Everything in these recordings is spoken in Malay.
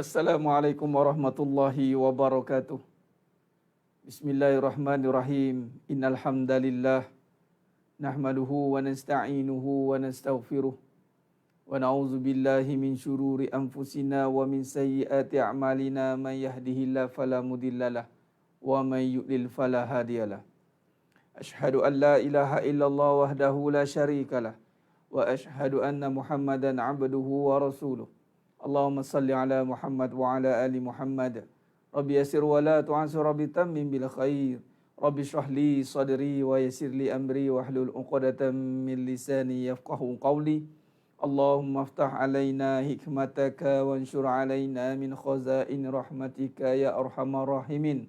Assalamualaikum warahmatullahi wabarakatuh. Bismillahirrahmanirrahim. Innal hamdalillah nahmaduhu wa nasta'inuhu wa nastaghfiruh wa na'udzu billahi min syururi anfusina wa min sayyiati a'malina man yahdihillahu fala mudhillalah wa man yudlil fala hadiyalah. Asyhadu an la ilaha illallah wahdahu la syarikalah wa asyhadu anna Muhammadan 'abduhu wa rasuluh. Allahumma salli ala Muhammad wa ala ali Muhammad. Rabbi yassir wa la tu'assir, Rabbi tammim bil khair. Rabbi shrah li sadri wa yassir li amri wa hlul 'uqdatam min lisani yafqahu qawli. Allahumma aftah alaina hikmataka wa anshur alaina min khazain rahmatika ya arhamar rahimin.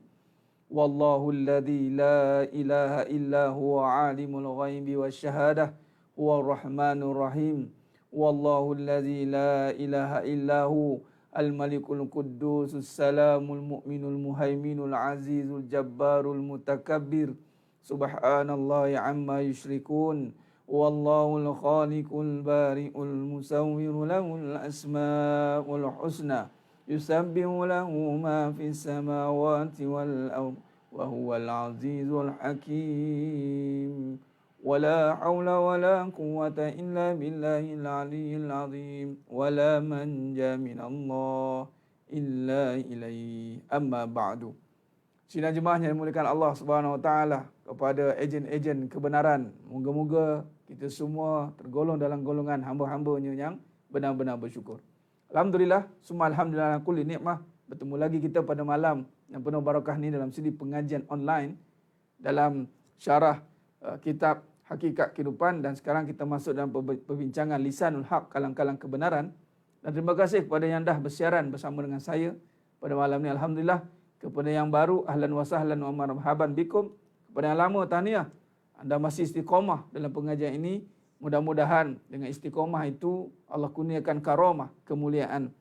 Wallahu alladhi la ilaha illa huwa alimul ghaibi wasyahadah huwa rahmanur rahim. Wallahu alladzi la ilaha illahu al-malikul quddusus salamul mu'minul muhaiminul azizul jabbarul mutakabbir. Subhanallahi amma yusyrikun. Wallahul khaliqul bari'ul musawwiru lahul asmaul husna. Yusabbihu lahu ma fis samawati wal ardh wa huwal azizul hakim. ولا حول ولا قوة إلا بالله العلي العظيم ولا منجا من الله إلا إليه أما بعد. Sidang jemaah yang dimuliakan Allah Subhanahu Wa Taala, kepada ejen-ejen kebenaran, moga-moga kita semua tergolong dalam golongan hamba-hambanya yang benar-benar bersyukur. Alhamdulillah, summa alhamdulillah kulli nikmah. Bertemu lagi kita pada malam yang penuh barakah ni dalam siri pengajian online dalam syarah kitab Hakikat Kehidupan, dan sekarang kita masuk dalam perbincangan Lisanul Haq, kalang-kalang kebenaran. Dan terima kasih kepada yang dah bersiaran bersama dengan saya pada malam ni. Alhamdulillah. Kepada yang baru, ahlan wa sahlan wa marhaban bikum. Kepada yang lama, tahniah, anda masih istiqamah dalam pengajian ini. Mudah-mudahan dengan istiqamah itu Allah kurniakan karamah, kemuliaan.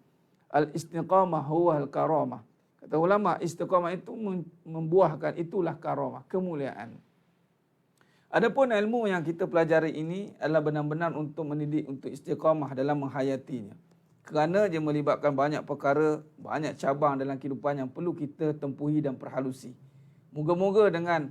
Al-istiqamah huwa al-karamah. Kata ulama, istiqamah itu membuahkan, itulah karamah, kemuliaan. Adapun ilmu yang kita pelajari ini adalah benar-benar untuk mendidik, untuk istiqamah dalam menghayatinya. Kerana dia melibatkan banyak perkara, banyak cabang dalam kehidupan yang perlu kita tempuhi dan perhalusi. Moga-moga dengan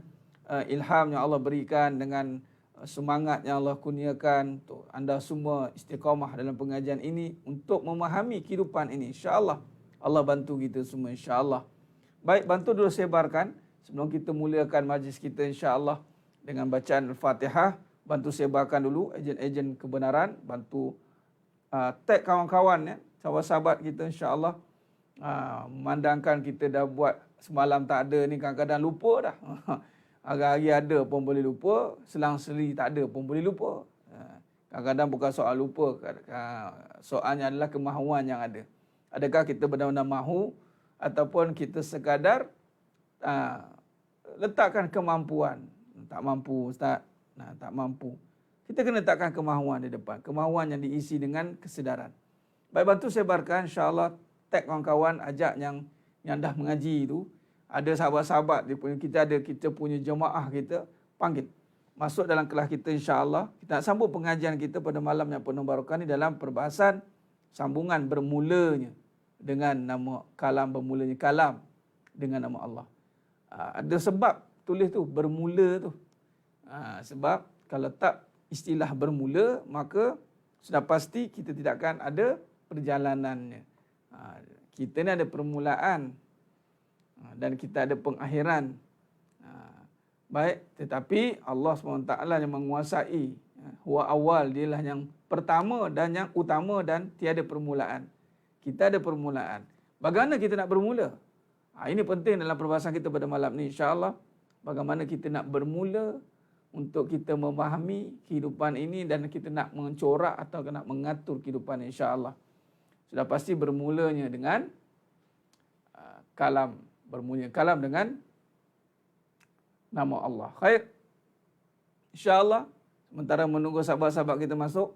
ilham yang Allah berikan, dengan semangat yang Allah kurniakan, untuk anda semua istiqamah dalam pengajian ini untuk memahami kehidupan ini. InsyaAllah Allah bantu kita semua, insyaAllah. Baik, bantu dulu sebarkan sebelum kita mulakan majlis kita, insyaAllah, dengan bacaan Al-Fatihah. Bantu sebarkan dulu, ejen-ejen kebenaran, bantu tag kawan-kawan, ya, sahabat-sahabat kita, insya-Allah. Memandangkan kita dah buat semalam tak ada ni, kadang-kadang lupa dah. Hari-hari ada pun boleh lupa, selang-seli tak ada pun boleh lupa. Kadang-kadang bukan soal lupa, soalnya adalah kemahuan yang ada. Adakah kita benar-benar mahu, ataupun kita sekadar letakkan kemampuan. Tak mampu, Ustaz. Tak mampu. Kita kena letakkan kemahuan di depan. Kemahuan yang diisi dengan kesedaran. Baik, bantu sebarkan, insya-Allah. Tag kawan-kawan, ajak yang dah mengaji itu. Ada sahabat-sahabat, kita punya jemaah kita, panggil. Masuk dalam kelas kita, insya-Allah. Kita nak sambung pengajian kita pada malam yang penuh barakah ni dalam perbahasan sambungan bermulanya dengan nama kalam, bermulanya kalam dengan nama Allah. Ada sebab tulis tu, bermula tu. Sebab kalau tak istilah bermula, maka sudah pasti kita tidak akan ada perjalanannya. Kita ni ada permulaan dan kita ada pengakhiran. Baik, tetapi Allah SWT yang menguasai. Huwa awal, dialah yang pertama dan yang utama dan tiada permulaan. Kita ada permulaan. Bagaimana kita nak bermula? Ini penting dalam perbahasan kita pada malam ni, insya-Allah. Bagaimana kita nak bermula untuk kita memahami kehidupan ini dan kita nak mencorak atau nak mengatur kehidupan, insya-Allah. Sudah pasti bermulanya dengan kalam. Bermula kalam dengan nama Allah. Khair. InsyaAllah, sementara menunggu sahabat-sahabat kita masuk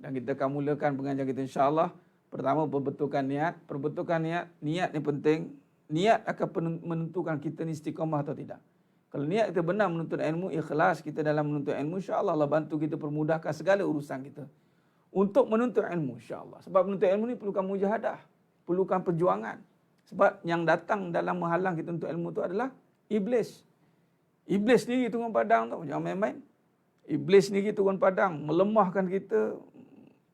dan kita akan mulakan pengajian kita, insya-Allah. Pertama, perbetulkan niat. Perbetulkan niat. Niat ni penting. Niat akan menentukan kita ni istiqamah atau tidak. Kalau niat kita benar menuntut ilmu, ikhlas kita dalam menuntut ilmu, insya-Allah Allah bantu kita, permudahkan segala urusan kita untuk menuntut ilmu, insya-Allah. Sebab menuntut ilmu ni perlukan mujahadah, perlukan perjuangan. Sebab yang datang dalam menghalang kita untuk ilmu tu adalah iblis. Iblis sendiri turun padang tau, jangan main-main. Iblis sendiri turun padang, melemahkan kita,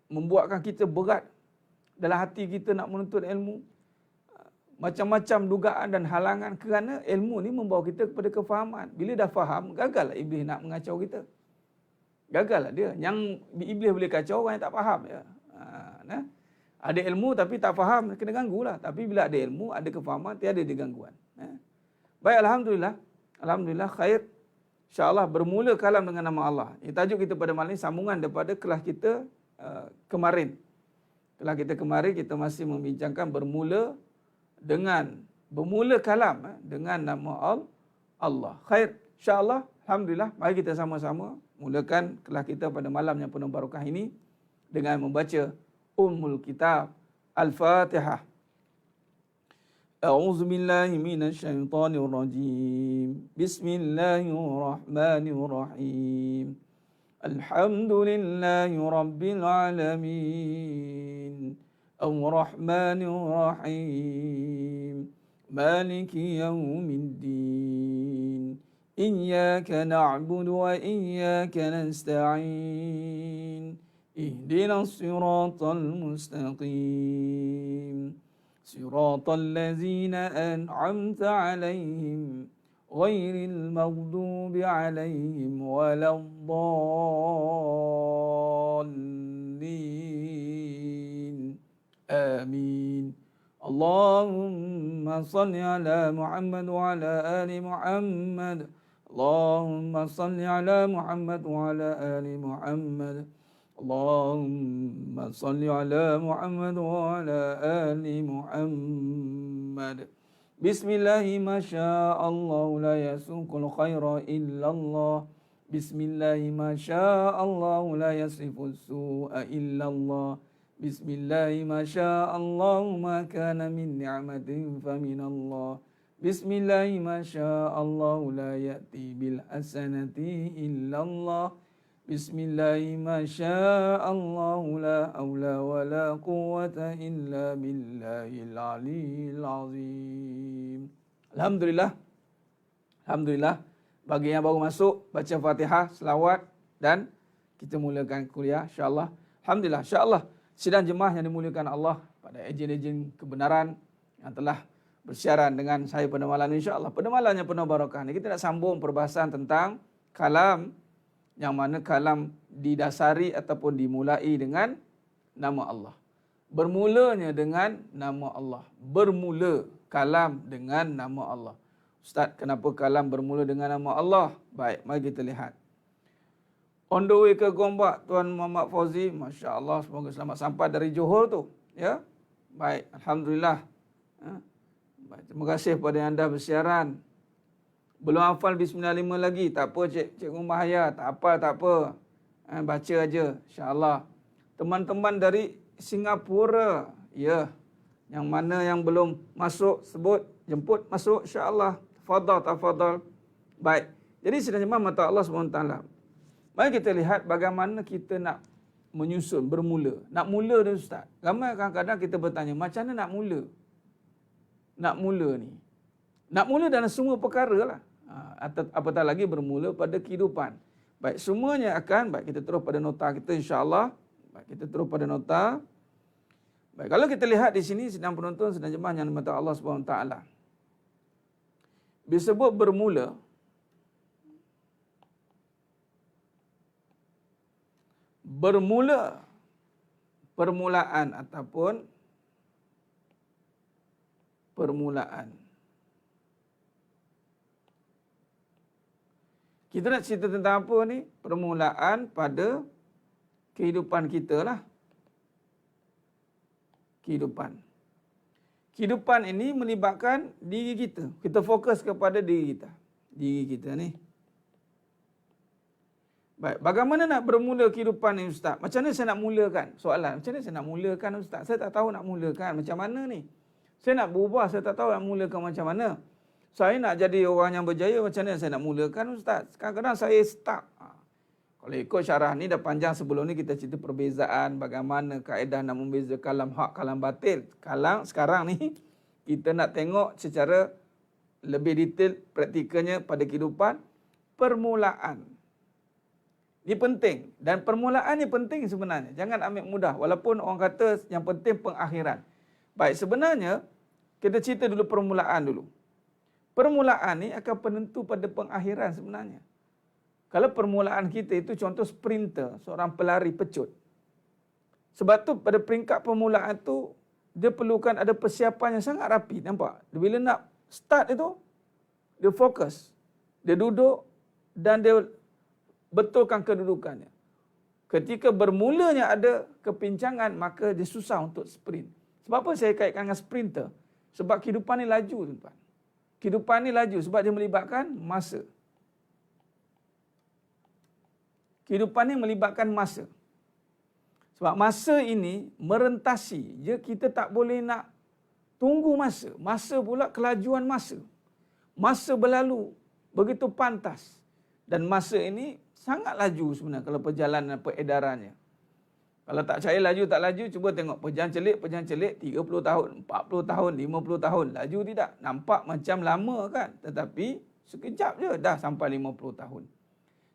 membuatkan kita berat dalam hati kita nak menuntut ilmu. Macam-macam dugaan dan halangan kerana ilmu ni membawa kita kepada kefahaman. Bila dah faham, gagallah iblis nak mengacau kita. Gagallah dia. Yang iblis boleh kacau orang yang tak faham. Ya. Nah. Ada ilmu tapi tak faham, kena ganggulah. Tapi bila ada ilmu, ada kefahaman, tiada digangguan. Baik, Alhamdulillah. Alhamdulillah, khair. InsyaAllah bermula kalam dengan nama Allah. Ini tajuk kita pada malam ini sambungan daripada kelas kita kemarin. Kelas kita kemarin kita masih membincangkan bermula kalam dengan nama Allah. Khair. InsyaAllah, Alhamdulillah. Mari kita sama-sama mulakan kelas kita pada malam yang penuh barakah ini dengan membaca Ummul Kitab Al-Fatihah. A'udzu billahi minasy syaithanir rajim. Bismillahirrahmanirrahim. Alhamdulillahi rabbil alamin. Ar-Rahmanir Rahim. Maliki yaumiddin. Iyyaka na'budu wa iyyaka nasta'in. اهدنا الصراط المستقيم صراط الذين أنعمت عليهم غير المغضوب عليهم ولا الضالين آمين اللهم صل على محمد وعلى آل محمد اللهم صل على محمد وعلى آل محمد اللهم صل على محمد وعلى آل محمد بسم الله ما شاء الله لا يسوق الخير إلا الله بسم الله ما شاء الله لا يصرف السوء إلا الله بسم الله ما شاء الله ما كان من نعمة فمن الله بسم الله ما شاء الله لا يأتي بالحسنة إلا الله Bismillah ma sya'allah la hawla wa la quwwata illa billahil aliyyil azim. Alhamdulillah. Alhamdulillah. Bagi yang baru masuk, baca Fatihah, selawat dan kita mulakan kuliah insya-Allah. Alhamdulillah, insya-Allah sidang jemaah yang dimuliakan Allah pada ejen-ejen kebenaran yang telah bersiaran dengan saya pada malam ini insya-Allah. Pada malam yang penuh barakah ni kita nak sambung perbahasan tentang kalam, yang mana kalam didasari ataupun dimulai dengan nama Allah. Bermulanya dengan nama Allah. Bermula kalam dengan nama Allah. Ustaz, kenapa kalam bermula dengan nama Allah? Baik, mari kita lihat. On the way ke Gombak, Tuan Muhammad Fauzi, Masya Allah, semoga selamat sampai dari Johor tu. Ya, baik, Alhamdulillah. Baik, terima kasih kepada anda bersiaran. Belum hafal Bismillah 5 lagi. Tak apa Cik Rumah Haya. Tak apa. Baca aja. InsyaAllah. Teman-teman dari Singapura. Ya. Yang mana yang belum masuk, sebut. Jemput masuk. InsyaAllah. Tafadhal. Baik. Jadi sidang jemaah mata Allah SWT. Mari kita lihat bagaimana kita nak menyusun, bermula. Nak mula ni Ustaz. Ramai kadang-kadang kita bertanya, macam mana nak mula? Nak mula ni. Nak mula dalam semua perkara lah. Apatah lagi bermula pada kehidupan. Baik, semuanya akan, baik kita terus pada nota kita insya-Allah. Baik, kita terus pada nota. Baik, kalau kita lihat di sini sedang penonton, sedang jemaah yang dimata Allah SWT. Disebut bermula. Bermula. Permulaan ataupun permulaan. Kita nak cerita tentang apa ni? Permulaan pada kehidupan kita lah. Kehidupan. Kehidupan ini melibatkan diri kita. Kita fokus kepada diri kita. Diri kita ni. Baik, bagaimana nak bermula kehidupan ni Ustaz? Macam mana saya nak mulakan? Soalan, macam mana saya nak mulakan Ustaz? Saya tak tahu nak mulakan macam mana ni. Saya nak berubah, saya tak tahu nak mulakan macam mana. Saya nak jadi orang yang berjaya, macam mana saya nak mulakan Ustaz? Kadang-kadang saya stuck. Kalau ikut syarah ni dah panjang, sebelum ni kita cerita perbezaan bagaimana kaedah nak membezakan kalam hak, kalam batil. Sekarang ni kita nak tengok secara lebih detail praktikalnya pada kehidupan permulaan. Ini penting, dan permulaan ni penting sebenarnya. Jangan ambil mudah walaupun orang kata yang penting pengakhiran. Baik, sebenarnya kita cerita dulu permulaan dulu. Permulaan ni akan penentu pada pengakhiran sebenarnya. Kalau permulaan kita itu contoh sprinter, seorang pelari pecut. Sebab tu pada peringkat permulaan tu dia perlukan ada persiapan yang sangat rapi, nampak? Bila nak start itu, dia fokus. Dia duduk dan dia betulkan kedudukannya. Ketika bermulanya ada kepincangan, maka dia susah untuk sprint. Sebab apa saya kaitkan dengan sprinter? Sebab kehidupan ni laju, tuan-tuan. Kehidupan ni laju sebab dia melibatkan masa. Kehidupan ni melibatkan masa. Sebab masa ini merentasi. Kita tak boleh nak tunggu masa. Masa pula kelajuan masa. Masa berlalu begitu pantas. Dan masa ini sangat laju sebenarnya kalau perjalanan peredarannya. Kalau tak percaya laju tak laju, cuba tengok pejalan celik 30 tahun, 40 tahun, 50 tahun. Laju tidak? Nampak macam lama kan? Tetapi sekejap je dah sampai 50 tahun.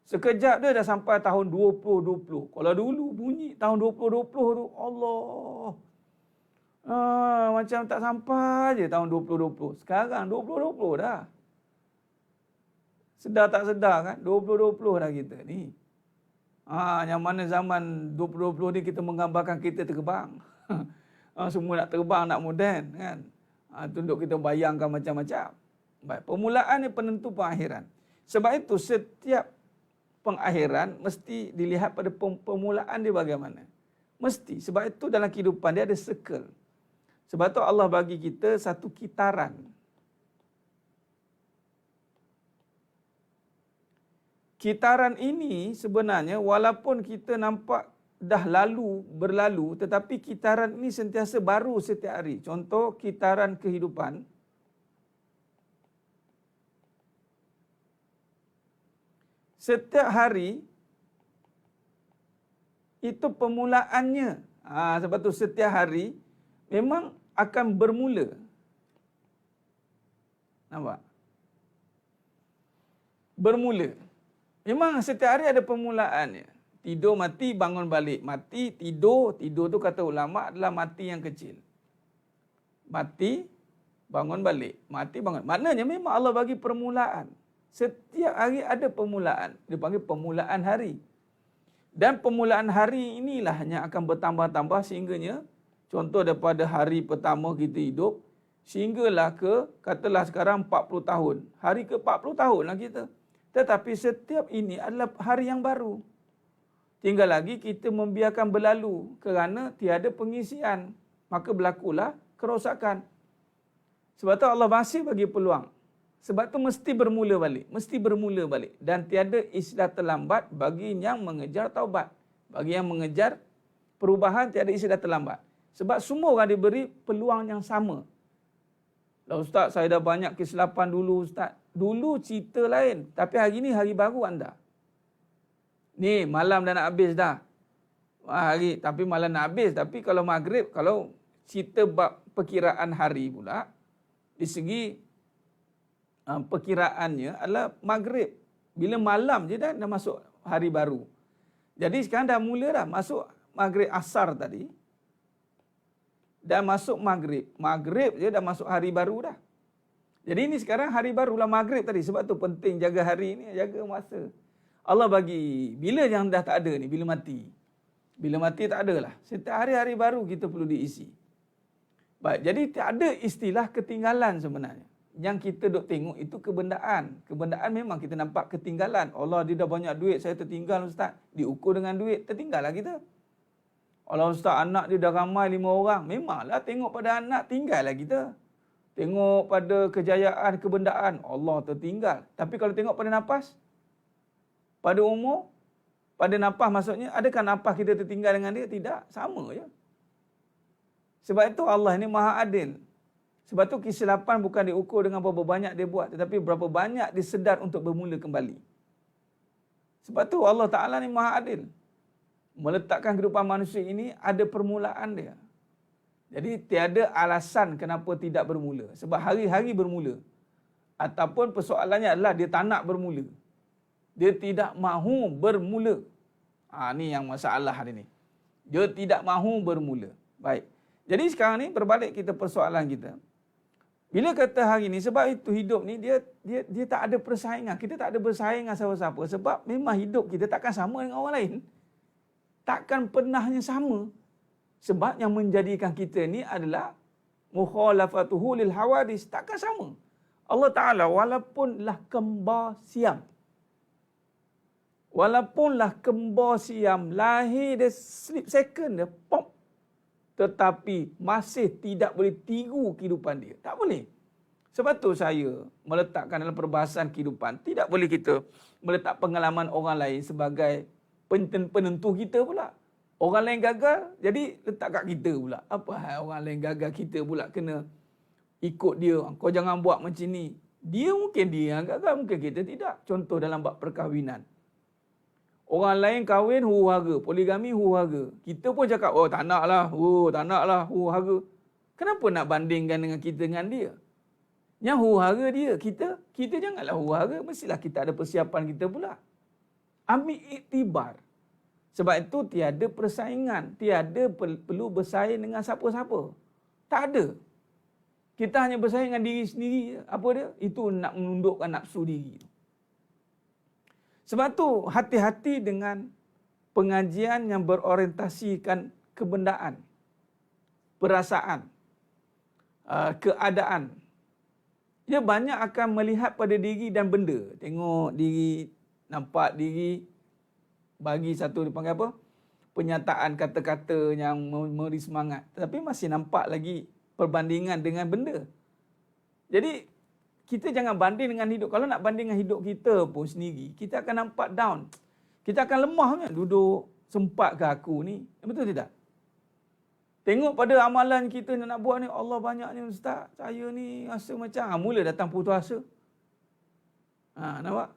Sekejap dia dah sampai tahun 2020. Kalau dulu bunyi tahun 2020 tu, Allah. Macam tak sampai je tahun 2020. Sekarang 2020 dah. Sedar tak sedar kan? 2020 dah kita ni. Yang mana zaman 2020 ni kita menggambarkan kita terbang. Semua nak terbang, nak moden kan. Tunduk kita bayangkan macam-macam. Baik, permulaan ni penentu pengakhiran. Sebab itu setiap pengakhiran mesti dilihat pada permulaan dia bagaimana. Mesti. Sebab itu dalam kehidupan dia ada circle. Sebab itu Allah bagi kita satu kitaran. Kitaran ini sebenarnya walaupun kita nampak dah berlalu, tetapi kitaran ini sentiasa baru setiap hari. Contoh kitaran kehidupan. Setiap hari itu permulaannya. Sebab tu setiap hari memang akan bermula. Nampak? Bermula. Memang setiap hari ada permulaannya. Tidur, mati, bangun balik. Mati, tidur. Tidur tu kata ulama adalah mati yang kecil. Mati, bangun balik. Mati, bangun. Maknanya memang Allah bagi permulaan. Setiap hari ada permulaan. Dia panggil permulaan hari. Dan permulaan hari inilah yang akan bertambah-tambah sehingganya, contoh daripada hari pertama kita hidup, sehinggalah ke, katalah sekarang 40 tahun. Hari ke 40 tahun lah kita. Tetapi setiap ini adalah hari yang baru. Tinggal lagi kita membiarkan berlalu kerana tiada pengisian. Maka berlakulah kerosakan. Sebab tu Allah masih bagi peluang. Sebab tu mesti bermula balik. Mesti bermula balik. Dan tiada istilah terlambat bagi yang mengejar taubat. Bagi yang mengejar perubahan, tiada istilah terlambat. Sebab semua orang diberi peluang yang sama. Lah Ustaz, saya dah banyak kesilapan dulu Ustaz. Dulu cerita lain. Tapi hari ni hari baru anda. Ni malam dah nak habis dah. Tapi malam nak habis. Tapi kalau maghrib, kalau cerita bab perkiraan hari pula, di segi perkiraannya adalah maghrib. Bila malam je dah masuk hari baru. Jadi sekarang dah mula dah masuk maghrib asar tadi. Dah masuk maghrib. Maghrib je dah masuk hari baru dah. Jadi ini sekarang hari baru lah maghrib tadi. Sebab tu penting jaga hari ni, jaga masa. Allah bagi, bila yang dah tak ada ni, bila mati. Bila mati tak ada lah. Setiap hari-hari baru kita perlu diisi. Baik, jadi tak ada istilah ketinggalan sebenarnya. Yang kita duk tengok itu kebendaan. Kebendaan memang kita nampak ketinggalan. Allah dia dah banyak duit, saya tertinggal Ustaz. Diukur dengan duit, tertinggal lah kita. Allah Ustaz, anak dia dah ramai 5 orang. Memanglah tengok pada anak, tinggal lah kita. Tengok pada kejayaan, kebendaan, Allah tertinggal. Tapi kalau tengok pada nafas, pada umur, pada nafas maksudnya, adakah nafas kita tertinggal dengan dia? Tidak, sama je. Sebab itu Allah ini maha adil. Sebab itu kesilapan bukan diukur dengan berapa banyak dia buat, tetapi berapa banyak dia sedar untuk bermula kembali. Sebab tu Allah Ta'ala ni maha adil. Meletakkan kehidupan manusia ini ada permulaan dia. Jadi tiada alasan kenapa tidak bermula. Sebab hari-hari bermula. Ataupun persoalannya adalah dia tak nak bermula. Dia tidak mahu bermula. Ni yang masalah hari ni. Dia tidak mahu bermula. Baik. Jadi sekarang ni berbalik kita persoalan kita. Bila kata hari ni, sebab itu hidup ni dia tak ada persaingan. Kita tak ada bersaing dengan siapa-siapa. Sebab memang hidup kita takkan sama dengan orang lain. Takkan pernahnya sama. Sebab yang menjadikan kita ni adalah mukhalafatuhu lil hawadis. Takkan sama. Allah Ta'ala walaupun kembar siam. Walaupun kembar siam, lahir dia slip second dia, pop. Tetapi masih tidak boleh tiru kehidupan dia. Tak boleh. Sebab tu saya meletakkan dalam perbahasan kehidupan, tidak boleh kita meletak pengalaman orang lain sebagai penentu kita pula. Orang lain gagal, jadi letak kat kita pula. Apa hal orang lain gagal, kita pula kena ikut dia. Kau jangan buat macam ni. Dia mungkin dia yang gagal, mungkin kita tidak. Contoh dalam bab perkahwinan. Orang lain kahwin huru-hara, poligami huru-hara. Kita pun cakap, oh tak nak lah, huru-hara. Kenapa nak bandingkan dengan kita dengan dia? Yang huru-hara dia, kita janganlah huru-hara, mestilah kita ada persiapan kita pula. Ambil iktibar. Sebab itu tiada persaingan, tiada perlu bersaing dengan siapa-siapa. Tak ada. Kita hanya bersaing dengan diri sendiri. Apa dia? Itu nak menundukkan nafsu diri. Sebab tu hati-hati dengan pengajian yang berorientasikan kebendaan, perasaan, keadaan. Dia banyak akan melihat pada diri dan benda. Tengok diri, nampak diri, bagi satu dipanggil apa? Penyataan kata-kata yang memberi semangat. Tetapi masih nampak lagi perbandingan dengan benda. Jadi kita jangan banding dengan hidup. Kalau nak banding dengan hidup kita pun sendiri, kita akan nampak down. Kita akan lemah kan? Duduk, sempat ke aku ni? Betul tidak? Tengok pada amalan kita yang nak buat ni, Allah banyaknya ustaz. Saya ni rasa macam, mula datang putus asa. Nampak?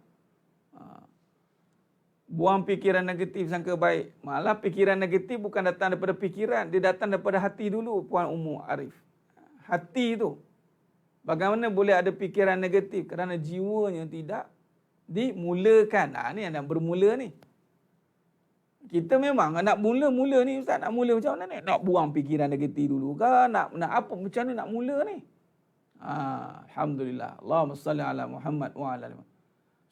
Buang fikiran negatif sangka baik. Malah fikiran negatif bukan datang daripada fikiran. Dia datang daripada hati dulu, Puan Ummu Arif. Hati tu. Bagaimana boleh ada fikiran negatif? Kerana jiwanya tidak dimulakan. Ni yang bermula ni. Kita memang nak mula-mula ni ustaz. Nak mula macam mana ni? Nak buang fikiran negatif dulu ke? Nak apa? Macam mana nak mula ni? Alhamdulillah. Allahumma salli ala Muhammad wa ala alihi.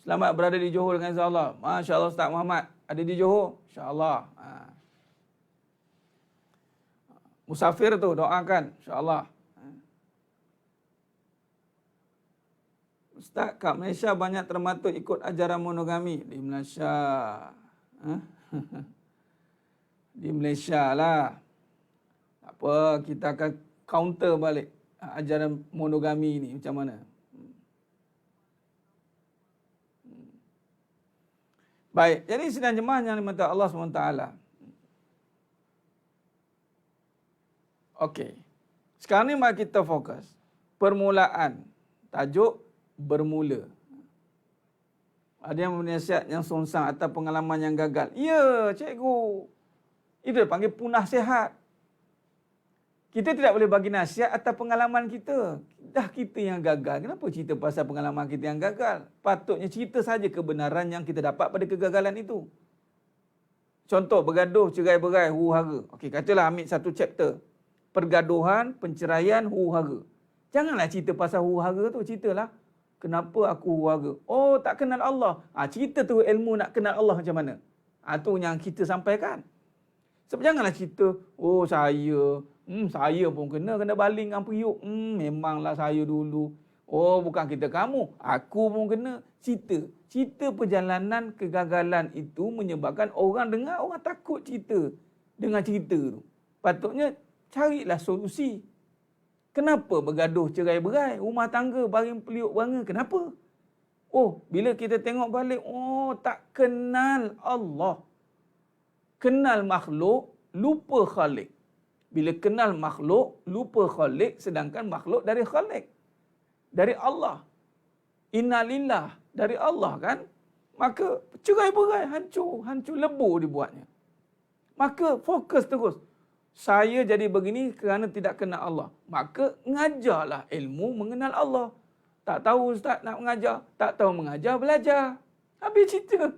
Selamat berada di Johor dengan insya-Allah. Masya-Allah Ustaz Muhammad ada di Johor. Insya-Allah. Musafir tu doakan insya-Allah. Ustaz, kat Malaysia banyak termaktub ikut ajaran monogami. Di Malaysia. Di Malaysia lah. Tak apa, kita akan counter balik ajaran monogami ni macam mana. Baik, jadi sidang jemaah yang dimata Allah SWT. Okey. Sekarang ni mari kita fokus. Permulaan. Tajuk bermula. Ada yang menasihat yang songsang atau pengalaman yang gagal. Ya, cikgu. Itu dia panggil punah sihat. Kita tidak boleh bagi nasihat atas pengalaman kita. Dah kita yang gagal. Kenapa cerita pasal pengalaman kita yang gagal? Patutnya cerita saja kebenaran yang kita dapat pada kegagalan itu. Contoh, bergaduh, cerai-berai, huru-hara. Okey, katalah ambil satu chapter. Pergaduhan, penceraian, huru-hara. Janganlah cerita pasal huru-hara tu. Ceritalah, kenapa aku huru-hara? Oh, tak kenal Allah. Cerita tu ilmu nak kenal Allah macam mana. Tu yang kita sampaikan. Sebab janganlah cerita, oh saya pun kena baling dengan periuk. Memanglah saya dulu. Oh, bukan kita kamu. Aku pun kena. Cerita perjalanan kegagalan itu menyebabkan orang dengar, orang takut cerita. Dengar cerita tu. Patutnya carilah solusi. Kenapa bergaduh cerai-berai? Rumah tangga baring periuk bangga. Kenapa? Oh, bila kita tengok balik, oh tak kenal Allah. Kenal makhluk, lupa Khalik. Bila kenal makhluk, lupa Khalik, sedangkan makhluk dari Khalik. Dari Allah. Innalillah, dari Allah kan? Maka cerai-berai, hancur lebur dibuatnya. Maka fokus terus. Saya jadi begini kerana tidak kenal Allah. Maka ngajarlah ilmu mengenal Allah. Tak tahu ustaz nak mengajar, tak tahu mengajar, belajar. Habis cerita.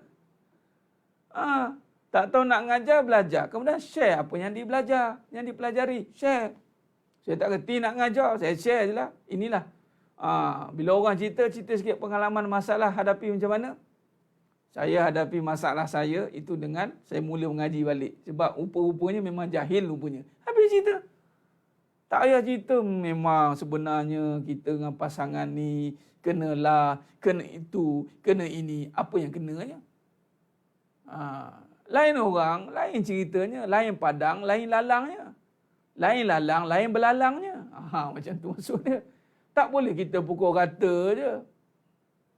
Tak tahu nak mengajar, belajar. Kemudian share apa yang dibelajar, yang dipelajari. Share. Saya tak kerti nak mengajar, saya share je lah. Inilah. Bila orang cerita sikit pengalaman masalah hadapi macam mana. Saya hadapi masalah saya itu dengan saya mula mengaji balik. Sebab rupa-rupanya memang jahil rupanya. Habis cerita. Tak payah cerita memang sebenarnya kita dengan pasangan ni kenalah, kena itu, kena ini. Apa yang kenanya? Lain orang, lain ceritanya, lain padang, lain lalangnya. Lain lalang, lain belalangnya. Macam tu maksudnya. Tak boleh kita pukul rata je.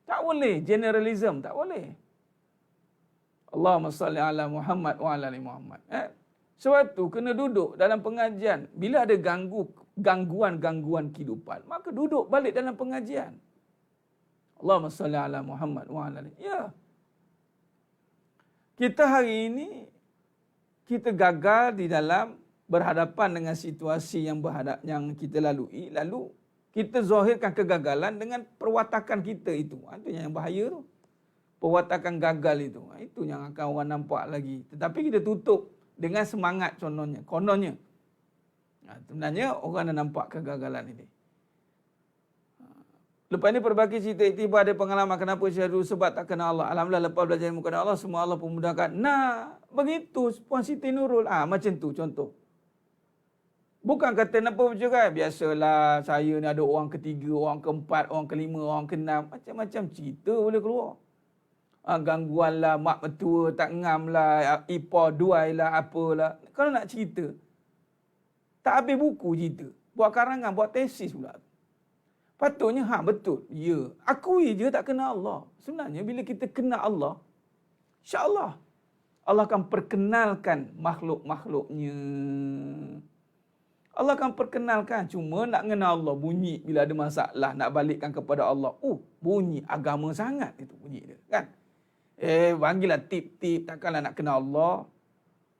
Tak boleh. Generalism, tak boleh. Allahumma salli ala Muhammad wa ala ali Muhammad. Sebab tu kena duduk dalam pengajian. Bila ada gangguan-gangguan kehidupan, maka duduk balik dalam pengajian. Allahumma salli ala Muhammad wa ala ali. Ya. Kita hari ini kita gagal di dalam berhadapan dengan situasi yang kita lalui, lalu kita zahirkan kegagalan dengan perwatakan kita itu. Itu yang bahaya tu. Perwatakan gagal itu. Itu yang akan orang nampak lagi. Tetapi kita tutup dengan semangat kononnya. Sebenarnya orang dah nampak kegagalan ini. Lepas ni perbaiki cerita iktibar ada pengalaman kenapa syahdu sebab tak kenal Allah. Alhamdulillah lepas belajar ilmu kenal Allah, semua Allah pemudahkan. Nah, begitu Puan Siti Nurul. Macam tu contoh. Bukan kata kenapa bercerai. Biasalah saya ni ada orang ketiga, orang keempat, orang kelima, orang keenam. Macam-macam cerita boleh keluar. Gangguan lah, mak mertua tak ngam lah, ipar duai lah, apalah. Kalau nak cerita, tak habis buku cerita. Buat karangan, buat tesis pula. Patutnya, betul. Ya, akui je tak kenal Allah. Sebenarnya bila kita kenal Allah, insya-Allah Allah akan perkenalkan makhluk-makhluknya. Allah akan perkenalkan. Cuma nak kenal Allah, bunyi bila ada masalah, nak balikkan kepada Allah. Bunyi agama sangat itu bunyi dia. Kan? Panggillah tip-tip. Takkanlah nak kenal Allah.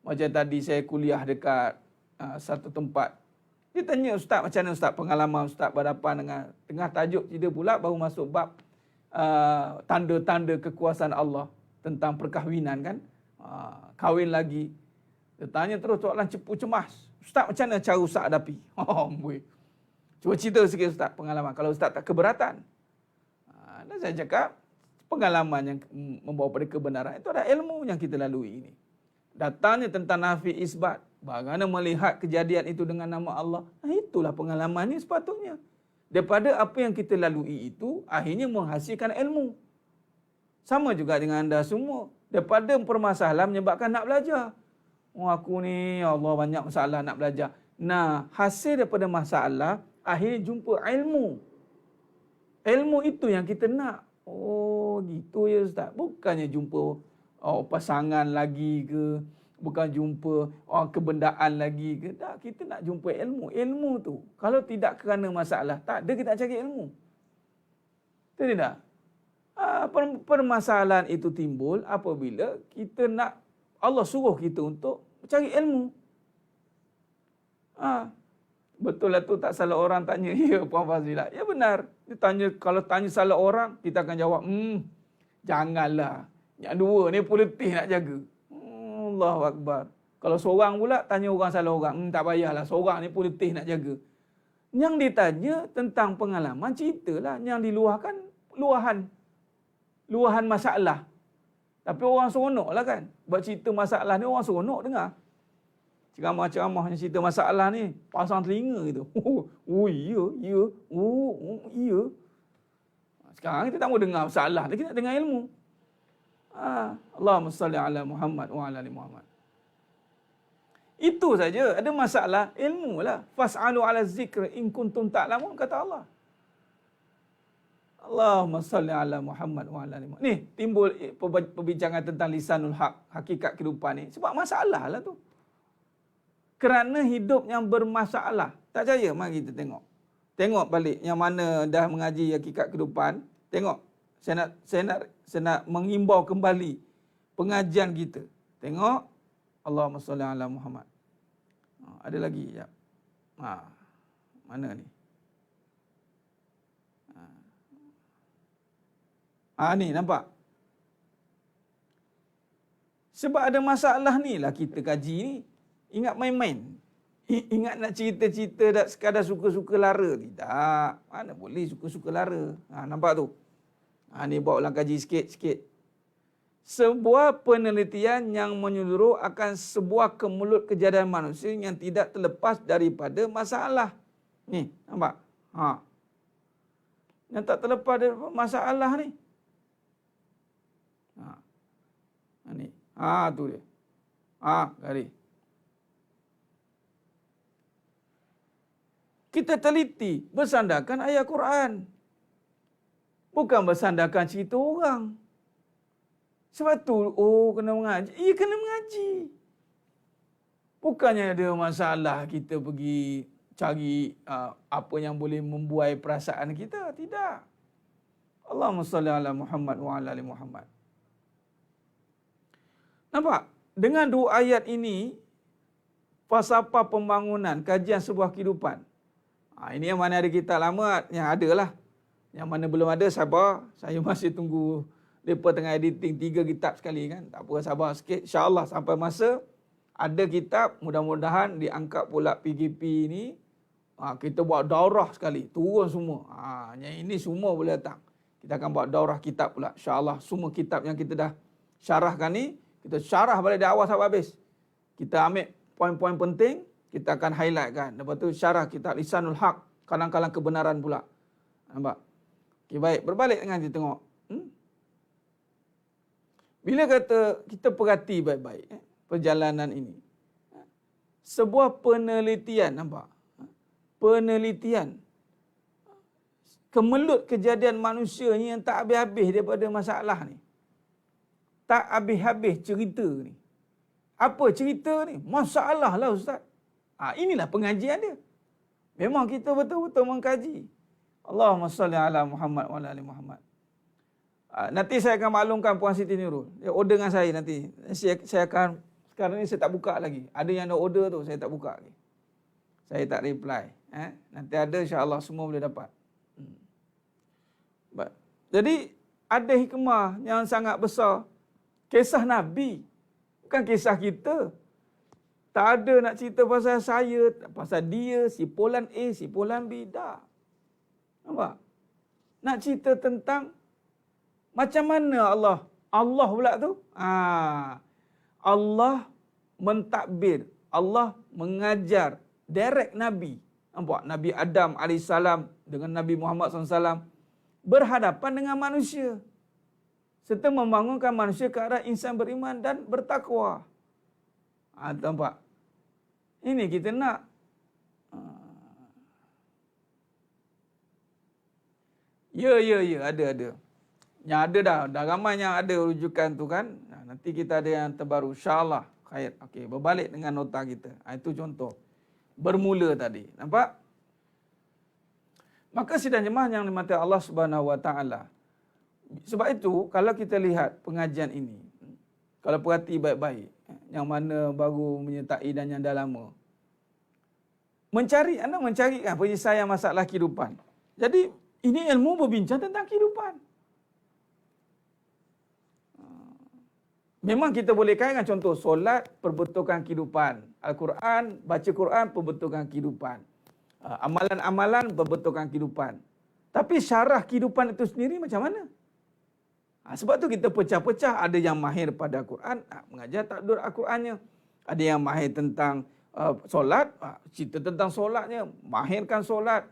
Macam tadi saya kuliah dekat satu tempat. Dia tanya ustaz, macam mana ustaz pengalaman ustaz berhadapan dengan tengah tajuk cerita pula baru masuk bab tanda-tanda kekuasaan Allah tentang perkahwinan kan. Kahwin lagi. Dia tanya terus soalan cepu cemas. Ustaz macam mana cara ustaz hadapi? Cuba cerita sikit ustaz pengalaman. Kalau ustaz tak keberatan. Dan saya cakap pengalaman yang membawa pada kebenaran itu ada ilmu yang kita lalui ini. Datangnya tentang nafi isbat. Bagaimana melihat kejadian itu dengan nama Allah. Itulah pengalaman ini sepatutnya. Daripada apa yang kita lalui itu, akhirnya menghasilkan ilmu. Sama juga dengan anda semua. Daripada permasalahan menyebabkan nak belajar. Aku ni, ya Allah banyak masalah nak belajar. Nah, hasil daripada masalah, akhirnya jumpa ilmu. Ilmu itu yang kita nak. Gitu ya ustaz. Bukannya jumpa pasangan lagi ke. Bukan jumpa kebendaan lagi ke. Tak, kita nak jumpa ilmu. Ilmu tu. Kalau tidak kerana masalah, tak ada kita nak cari ilmu. Tidak. Permasalahan itu timbul apabila kita nak Allah suruh kita untuk cari ilmu. Betul lah tu tak salah orang tanya. Ya Puan Fazilah. Ya benar. Dia tanya, kalau tanya salah orang, kita akan jawab, janganlah. Yang dua ni politik nak jaga. Allahu Akbar. Kalau seorang pula tanya orang salah orang, tak payahlah. Seorang ni politik nak jaga. Yang ditanya tentang pengalaman, ceritalah. Yang diluahkan, luahan masalah. Tapi orang seronok lah kan. Buat cerita masalah ni orang seronok dengar. Ceramah-ceramahnya cerita masalah ni. Pasang telinga gitu. Ya. Sekarang kita tak mau dengar masalah. Kita nak dengar ilmu. Allahumma salli ala Muhammad wa ala ali Muhammad. Itu saja. Ada masalah ilmu lah. Fas'alu ala zikr in kuntum ta'lamun kata Allah. Allahumma salli ala Muhammad wa ala ali Muhammad. Ni timbul perbincangan tentang lisanul haq, hakikat kehidupan ni. Sebab masalah lah tu. Kerana hidup yang bermasalah. Tak percaya? Mari kita tengok. Tengok balik yang mana dah mengaji hakikat kehidupan. Tengok Saya nak mengimbau kembali pengajian kita. Tengok Allahumma salli ala Muhammad. Ada lagi ya. Mana ni? Ni nampak? Sebab ada masalah ni lah kita kaji ni. Ingat main-main. Ingat nak cerita-cerita tak sekadar suka-suka lara. Tidak. Mana boleh suka-suka lara. Nampak tu? Ni bawa ulang kaji sikit-sikit. Sebuah penelitian yang menyeluruh akan sebuah kemulut kejadian manusia yang tidak terlepas daripada masalah. Ni, nampak? Yang tak terlepas daripada masalah ni. Ni. Tu dia. Garis. Kita teliti bersandarkan ayat Quran. Bukan bersandarkan cerita orang. Sebab tu, kena mengaji. Ya, kena mengaji. Bukannya ada masalah kita pergi cari apa yang boleh membuai perasaan kita. Tidak. Allahumma salli ala Muhammad wa ala ali Muhammad. Nampak? Dengan dua ayat ini, falsafah pembangunan, kajian sebuah kehidupan. Ini yang mana ada kitab lama, yang ada lah. Yang mana belum ada, sabar. Saya masih tunggu mereka tengah editing 3 kitab sekali kan. Tak apa, sabar sikit. InsyaAllah sampai masa ada kitab, mudah-mudahan diangkat pula PGP ni. Kita buat daurah sekali, turun semua. Yang ini semua boleh datang. Kita akan buat daurah kitab pula. InsyaAllah semua kitab yang kita dah syarahkan ni, kita syarah balik dari awal sampai habis. Kita ambil poin-poin penting, kita akan highlight kan. Lepas tu syarah kitab Lisanul Haq, kalang-kalang kebenaran pula. Nampak? Okey, baik. Berbalik dengan kita tengok. Bila kata kita perhati baik-baik perjalanan ini. Sebuah penelitian, nampak? Penelitian. Kemelut kejadian manusia ni yang tak habis-habis daripada masalah ni. Tak habis-habis cerita ni. Apa cerita ni? Masalah lah Ustaz. Inilah pengajian dia. Memang kita betul-betul mengkaji. Allahumma salli ala Muhammad wa ala ali Muhammad. Nanti saya akan maklumkan Puan Siti Nurul. Dia order dengan saya nanti. Saya akan, sekarang ni saya tak buka lagi. Ada yang dah order tu, saya tak buka lagi. Saya tak reply. Nanti ada, insyaAllah semua boleh dapat. Jadi, ada hikmah yang sangat besar. Kisah Nabi. Bukan kisah kita. Tak ada nak cerita pasal saya, pasal dia, si Polan A, si Polan B. Tak. Nampak? Nak cerita tentang macam mana Allah pula tu? Allah mentadbir. Allah mengajar direct Nabi. Nampak? Nabi Adam AS dengan Nabi Muhammad SAW berhadapan dengan manusia. Serta membangunkan manusia ke arah insan beriman dan bertakwa. Nampak? Ini kita nak. Ya, ada. Yang ada dah ramai yang ada rujukan tu kan. Nanti kita ada yang terbaru. InsyaAllah. Khair. Okey, berbalik dengan nota kita. Itu contoh. Bermula tadi. Nampak? Maka sidang jemaah yang dimati Allah Subhanahu Wa Taala. Sebab itu, kalau kita lihat pengajian ini, kalau perhati baik-baik, yang mana baru menyertai dan yang dah lama, anda mencari kan penyelesaian masalah kehidupan. Jadi, ini ilmu berbincang tentang kehidupan. Memang kita boleh kaitkan contoh solat perbetulkan kehidupan, Al-Quran, baca Quran perbetulkan kehidupan, amalan-amalan perbetulkan kehidupan. Tapi syarah kehidupan itu sendiri macam mana? Sebab tu kita pecah-pecah, ada yang mahir pada Quran, mengajar takdur Al-Qurannya. Ada yang mahir tentang solat, cerita tentang solatnya, mahirkan solat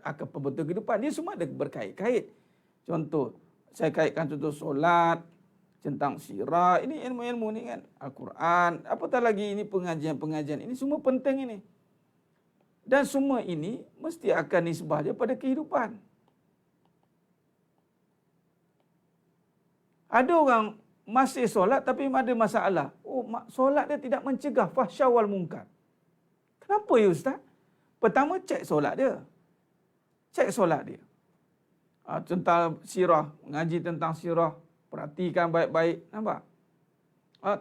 akan pembetul kehidupan. Dia semua ada berkait-kait. Contoh, saya kaitkan contoh solat, tentang sirah, ini ilmu-ilmu ni kan, Al-Quran, apatah lagi ini pengajian-pengajian, ini semua penting ini. Dan semua ini mesti akan nisbah dia pada kehidupan. Ada orang masih solat tapi ada masalah. Solat dia tidak mencegah fahsya wal munkar. Kenapa ya Ustaz? Pertama, cek solat dia. Tentang sirah, mengaji tentang sirah, perhatikan baik-baik, nampak?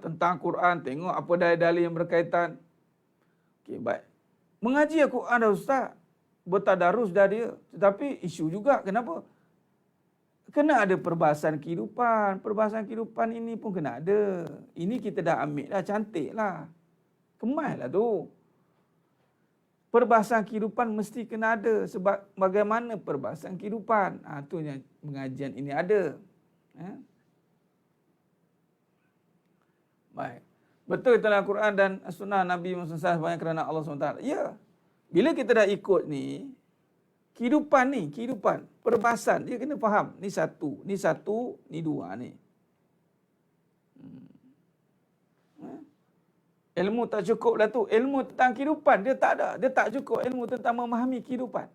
Tentang Quran, tengok apa dalil-dalil yang berkaitan. Okey, baik. Mengaji Al-Quran dah ustaz, bertadarus dah dia, tetapi isu juga, kenapa? Kena ada perbahasan kehidupan. Perbahasan kehidupan ini pun kena ada. Ini kita dah ambil dah, cantik lah. Kemas lah tu. Perbahasan kehidupan mesti kena ada. Sebab bagaimana perbahasan kehidupan? Itu yang pengajian ini ada. Baik. Betul itulah Al-Quran dan Sunnah Nabi Muhammad SAW kerana Allah SWT. Ya. Bila kita dah ikut ni, kehidupan, perbahasan, dia kena faham. Ni satu, ni dua ni. Ilmu tak cukup lah tu. Ilmu tentang kehidupan, dia tak ada. Dia tak cukup ilmu tentang memahami kehidupan.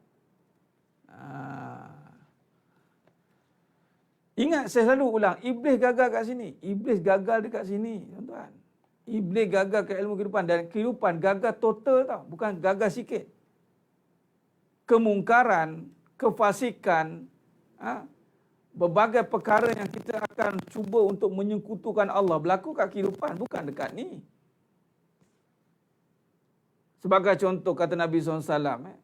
Ingat, saya selalu ulang, Iblis gagal kat sini. Iblis gagal dekat sini, tuan-tuan. Iblis gagal ke ilmu kehidupan. Dan kehidupan gagal total tau. Bukan gagal sikit. Kemungkaran, kefasikan, berbagai perkara yang kita akan cuba untuk menyekutukan Allah berlaku kat kehidupan, bukan dekat ni. Sebagai contoh kata Nabi SAW,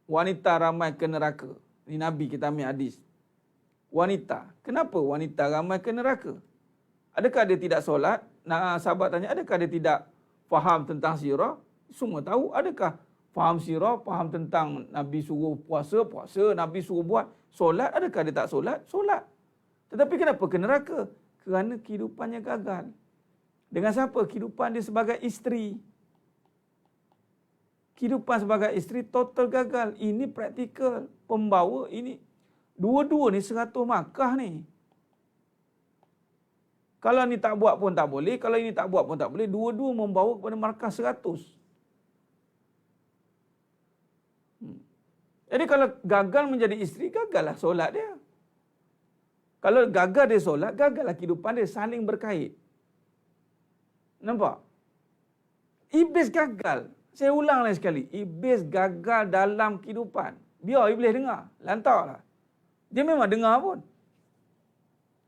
wanita ramai ke neraka. Ini Nabi, kita ambil hadis. Wanita. Kenapa wanita ramai ke neraka? Adakah dia tidak solat? Sahabat tanya, adakah dia tidak faham tentang sirah? Semua tahu. Adakah faham sirah, faham tentang Nabi suruh puasa, Nabi suruh buat solat, adakah dia tak solat? Solat. Tetapi kenapa ke neraka? Kerana kehidupannya gagal. Dengan siapa? Kehidupan dia sebagai isteri. Kehidupan sebagai isteri total gagal. Ini praktikal. Pembawa ini. Dua-dua ni 100 markah ni. Kalau ni tak buat pun tak boleh. Kalau ini tak buat pun tak boleh. Dua-dua membawa kepada markah 100. Jadi kalau gagal menjadi isteri, gagallah solat dia. Kalau gagal dia solat, gagallah kehidupan dia, saling berkait. Nampak? Iblis gagal. Saya ulang lagi sekali. Iblis gagal dalam kehidupan. Biar iblis dengar. Lantaklah. Dia memang dengar pun.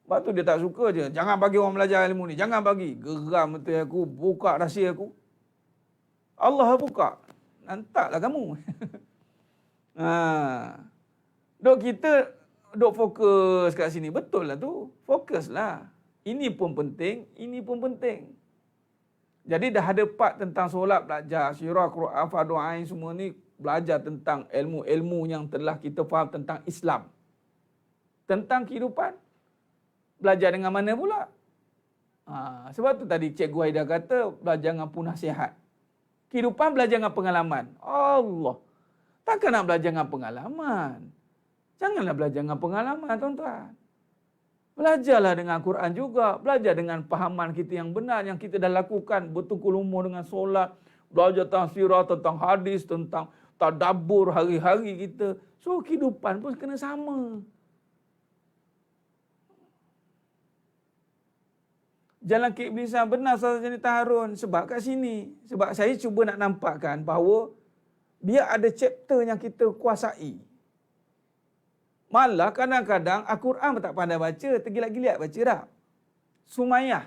Sebab tu dia tak suka je. Jangan bagi orang belajar ilmu ni. Jangan bagi. Geram betul aku. Buka rahsia aku. Allah buka. Lantaklah kamu. Dok kita dok fokus kat sini. Betul lah tu. Fokuslah. Ini pun penting, ini pun penting. Jadi dah ada part tentang solat belajar, sirah, Quran, fardu ain semua ni belajar tentang ilmu-ilmu yang telah kita faham tentang Islam. Tentang kehidupan. Belajar dengan mana pula? Sebab tu tadi Cikgu Haida kata belajar dengan punah sihat. Kehidupan belajar dengan pengalaman. Allah. Takkan nak belajar dengan pengalaman. Janganlah belajar dengan pengalaman, tuan-tuan. Belajarlah dengan Quran juga. Belajar dengan pahaman kita yang benar, yang kita dah lakukan. Bertukul umur dengan solat. Belajar tentang sirah, tentang hadis, tentang tadabbur hari-hari kita. So, kehidupan pun kena sama. Jalan keiblisan benar Ustaz Jani Harun. Sebab kat sini. Sebab saya cuba nak nampakkan bahawa biar ada chapter yang kita kuasai. Malah kadang-kadang Al-Quran pun tak pandai baca, tergilat-gilat baca dah. Sumayyah.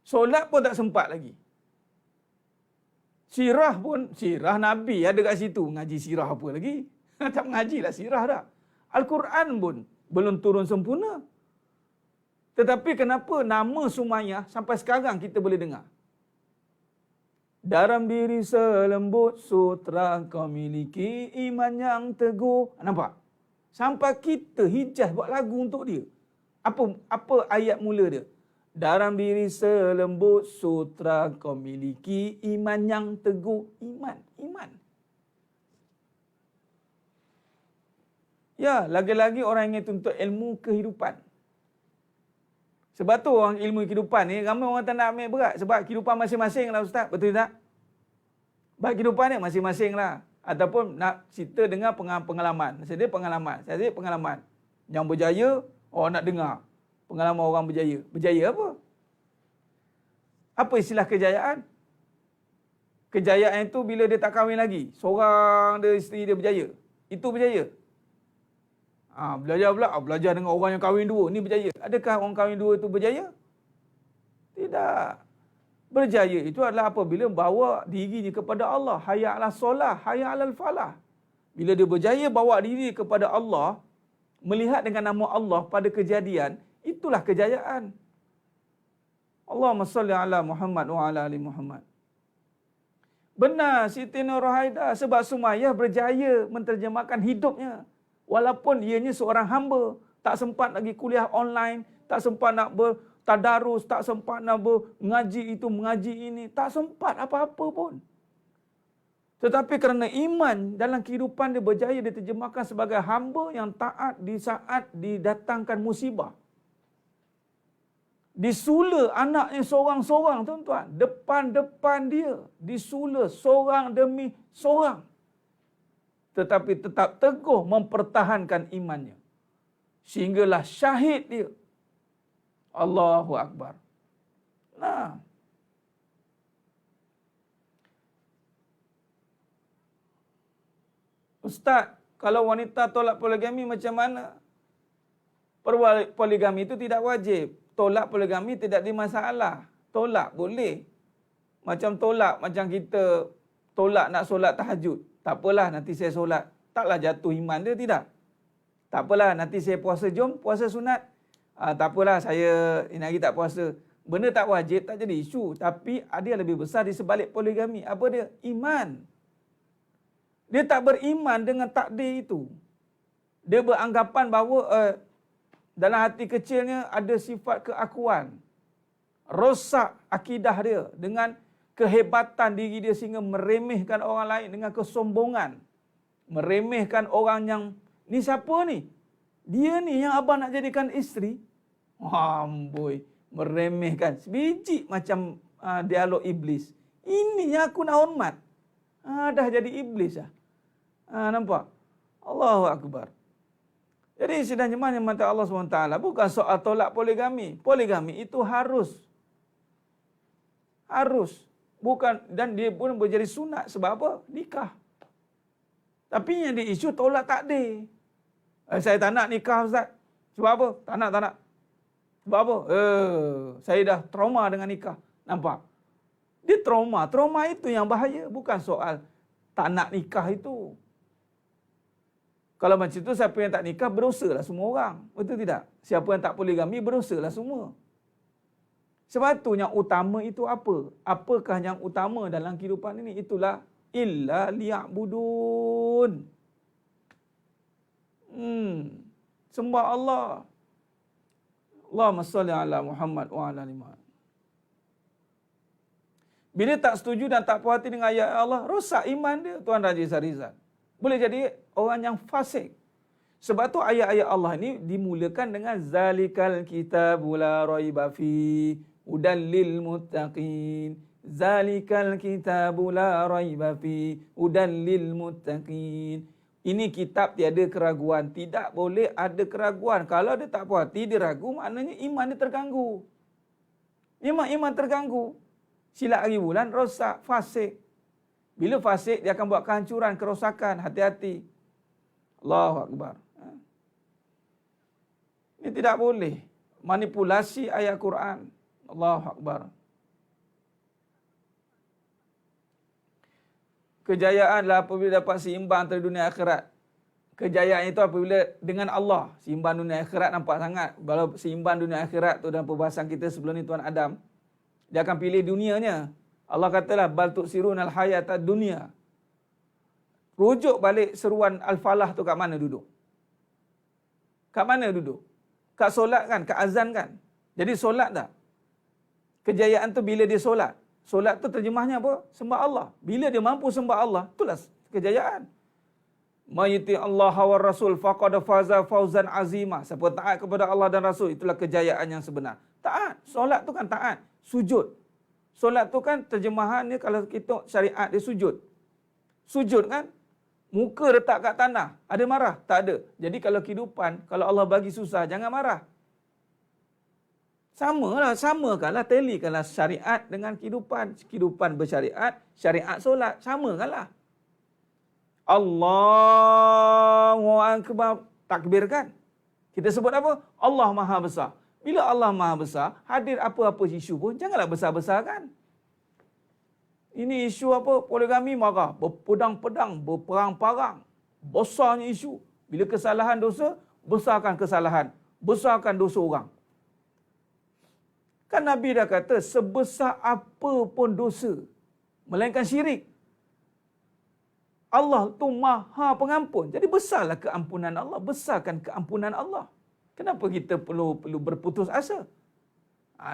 Solat pun tak sempat lagi. Sirah pun, sirah Nabi ada kat situ. Ngaji sirah apa lagi? Tak mengajilah sirah dah. Al-Quran pun belum turun sempurna. Tetapi kenapa nama Sumayyah sampai sekarang kita boleh dengar? Dalam diri selembut sutra kau miliki iman yang teguh. Nampak? Sampai kita hijaz buat lagu untuk dia. Apa ayat mula dia? Dalam diri selembut sutra kau miliki iman yang teguh. Iman. Ya, lagi-lagi orang ingin tuntut ilmu kehidupan. Sebab tu orang ilmu kehidupan ni, ramai orang tak nak ambil berat. Sebab kehidupan masing-masing lah Ustaz. Betul tak? Baik kehidupan ni masing-masing lah. Ataupun nak cerita dengan pengalaman. Saya ada pengalaman. Yang berjaya, orang nak dengar. Pengalaman orang berjaya. Berjaya apa? Apa istilah kejayaan? Kejayaan itu bila dia tak kahwin lagi. Seorang dia, isteri dia berjaya. Itu berjaya. Belajar pula, belajar dengan orang yang kahwin dua, ni berjaya. Adakah orang kahwin dua itu berjaya? Tidak. Berjaya itu adalah apabila bawa dirinya kepada Allah. Hayya 'alas solah, hayya 'alal falah. Bila dia berjaya bawa diri kepada Allah, melihat dengan nama Allah pada kejadian, itulah kejayaan. Allahumma salli ala Muhammad wa ala ali Muhammad. Benar Siti Nurhaidah, sebab Sumayyah berjaya menterjemahkan hidupnya. Walaupun ianya seorang hamba, tak sempat lagi kuliah online, tak sempat nak bertadarus, tak sempat nak mengaji itu, mengaji ini, tak sempat apa-apa pun. Tetapi kerana iman dalam kehidupan dia berjaya diterjemahkan sebagai hamba yang taat di saat didatangkan musibah. Disula anaknya seorang-seorang, tuan-tuan. Depan-depan dia. Disula seorang demi seorang. Tetapi tetap teguh mempertahankan imannya. Sehinggalah syahid dia. Allahu Akbar. Nah. Ustaz, kalau wanita tolak poligami macam mana? Poligami itu tidak wajib. Tolak poligami tidak ada masalah. Tolak boleh. Macam tolak, macam kita tolak nak solat tahajud. Tak apalah, nanti saya solat. Taklah jatuh iman dia, tidak. Tak apalah, nanti saya puasa, jom puasa sunat. Tak apalah, saya ini hari tak puasa. Benda tak wajib, tak jadi isu. Tapi ada yang lebih besar di sebalik poligami. Apa dia? Iman. Dia tak beriman dengan takdir itu. Dia beranggapan bahawa dalam hati kecilnya ada sifat keakuan. Rosak akidah dia dengan kehebatan diri dia sehingga meremehkan orang lain dengan kesombongan. Meremehkan orang yang, ni siapa ni? Dia ni yang abang nak jadikan isteri? Amboi, meremehkan. Sebiji macam dialog iblis. Ini yang aku nak hormat. Dah jadi iblis lah. Nampak? Allahu Akbar. Jadi sidang jemaah yang mata Allah SWT, bukan soal tolak poligami. Poligami itu harus. Bukan, dan dia pun menjadi sunat. Sebab apa? Nikah. Tapi yang diisu tolak takdir. Saya tak nak nikah, Ustaz. Sebab apa? Tak nak. Sebab apa? Saya dah trauma dengan nikah. Nampak? Dia trauma. Trauma itu yang bahaya. Bukan soal tak nak nikah itu. Kalau macam itu, siapa yang tak nikah, berdosalah semua orang. Betul tidak? Siapa yang tak poligami, berdosalah semua. Sebab itu yang utama itu apa? Apakah yang utama dalam kehidupan ini? Itulah illa liya'budun. Sembah Allah. Allahumma salli ala Muhammad wa ala ali Muhammad. Bila tak setuju dan tak puas hati dengan ayat Allah, rosak iman dia, Tuan Raja Sarizal. Boleh jadi orang yang fasik. Sebab tu ayat-ayat Allah ni dimulakan dengan zalikal kitabu la raiba fi hudan lil muttaqin. Zalikal kitabu la raiba fi hudan lil muttaqin. Ini kitab tiada keraguan. Tidak boleh ada keraguan. Kalau dia tak puas hati, dia ragu, maknanya iman dia terganggu. Iman terganggu. Silap hari bulan, rosak, fasik. Bila fasik, dia akan buat kehancuran, kerosakan. Hati-hati. Allahu Akbar. Ini tidak boleh. Manipulasi ayat Quran. Allahu Akbar. Kejayaan adalah apabila dapat seimbang antara dunia akhirat. Kejayaan itu apabila dengan Allah. Seimbang dunia akhirat nampak sangat. Kalau seimbang dunia akhirat tu dalam perbahasan kita sebelum ni Tuan Adam, dia akan pilih dunianya. Allah katalah bal tu'sirun al-hayata dunia. Rujuk balik seruan Al-Falah tu kat mana duduk? Kat mana duduk? Kat solat kan? Kat azan kan? Jadi solat tak? Kejayaan tu bila dia solat. Solat tu terjemahnya apa? Sembah Allah. Bila dia mampu sembah Allah, itulah kejayaan. Mayuti Allah wa Rasul faqad faza fawzan azima. Siapa taat kepada Allah dan Rasul, itulah kejayaan yang sebenar. Taat. Solat tu kan taat. Sujud. Solat tu kan terjemahannya kalau kita syariat dia sujud. Sujud kan? Muka letak kat tanah. Ada marah? Tak ada. Jadi kalau kehidupan, kalau Allah bagi susah, jangan marah. Samakanlah, talikanlah syariat dengan kehidupan. Kehidupan bersyariat, syariat solat, samakanlah. Allahu Akbar. takbirkan. Kita sebut apa? Allah Maha Besar. Bila Allah Maha Besar, hadir apa-apa isu pun, janganlah besar-besarkan. Ini isu apa? Poligami marah. Berpedang-pedang, berperang-parang. Besarnya isu. Bila kesalahan dosa, besarkan kesalahan. Besarkan dosa orang. Kan Nabi dah kata, sebesar apa pun dosa, melainkan syirik, Allah tu Maha Pengampun. Jadi besarlah keampunan Allah. Besarkan keampunan Allah. Kenapa kita perlu berputus asa?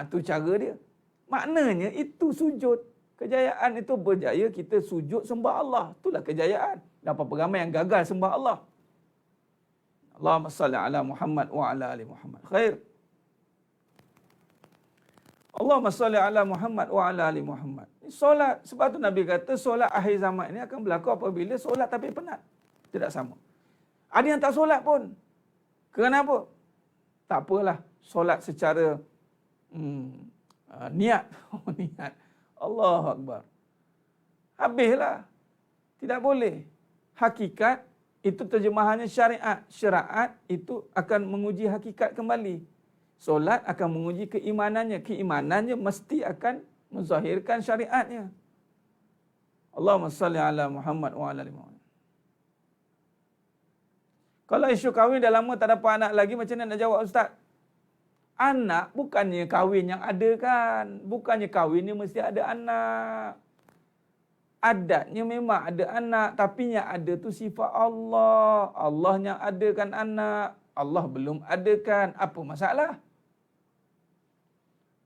Itu cara dia. Maknanya itu sujud. Kejayaan itu berjaya kita sujud sembah Allah. Itulah kejayaan. Dan apa ramai yang gagal sembah Allah. Allahumma salli ala Muhammad wa ala ali Muhammad. Khair. Allahumma salli ala Muhammad wa ala ali Muhammad. Solat, sebab tu Nabi kata solat akhir zaman ini akan berlaku apabila solat tapi penat. Tidak sama. Ada yang tak solat pun. Kerana apa? Tak apalah. Solat secara niat. Niat. Allahu Akbar. Habislah. Tidak boleh. Hakikat itu terjemahannya syariat. Syariat itu akan menguji hakikat kembali. Solat akan menguji keimanannya. Keimanannya mesti akan menzahirkan syariatnya. Allahumma salli ala Muhammad wa ala ali Muhammad. Kalau isu kahwin dah lama tak dapat anak lagi, macam mana nak jawab Ustaz? Anak bukannya kahwin yang ada kan. Bukannya kahwin ni mesti ada anak. Adatnya memang ada anak. Tapi yang ada tu sifat Allah. Allah yang adakan anak. Allah belum adakan. Apa masalah?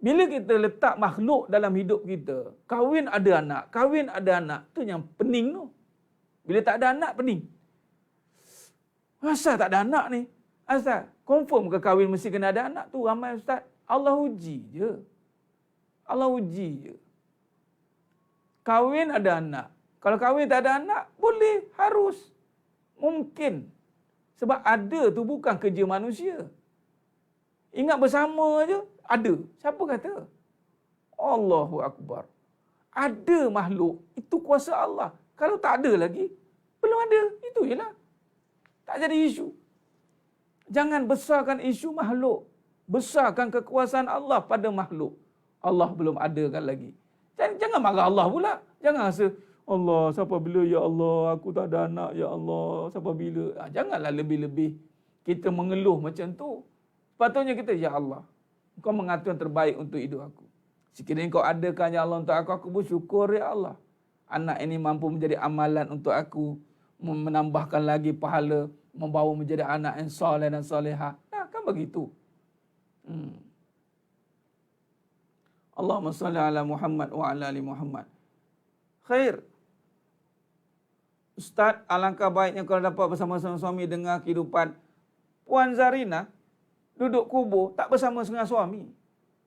Bila kita letak makhluk dalam hidup kita, kahwin ada anak, kahwin ada anak, tu yang pening tu. Bila tak ada anak, pening. Asal tak ada anak ni? Asal? Confirm ke kahwin mesti kena ada anak tu? Ramai Ustaz. Allah uji je. Allah uji je. Kahwin ada anak. Kalau kahwin tak ada anak, boleh, harus, mungkin. Sebab ada tu bukan kerja manusia. Ingat bersama je, ada. Siapa kata? Allahu Akbar. Ada makhluk, itu kuasa Allah. Kalau tak ada lagi, belum ada. Itu je lah. Tak jadi isu. Jangan besarkan isu makhluk. Besarkan kekuasaan Allah pada makhluk. Allah belum adakan lagi. Jangan marah Allah pula. Jangan rasa, Allah, sampai bila ya Allah, aku tak ada anak ya Allah, sampai bila. Janganlah lebih-lebih kita mengeluh macam tu. Sepatutnya kita, ya Allah, Kau mengatur yang terbaik untuk hidup aku. Sekiranya Kau adakan ya Allah untuk aku bersyukur ya Allah. Anak ini mampu menjadi amalan untuk aku, menambahkan lagi pahala, membawa menjadi anak yang soleh dan solehah. Nah, kan begitu. Allahumma salli ala Muhammad wa ala ali Muhammad. Khair. Ustaz, alangkah baiknya kalau dapat bersama-sama suami dengar kehidupan Puan Zarina duduk kubur tak bersama dengan suami.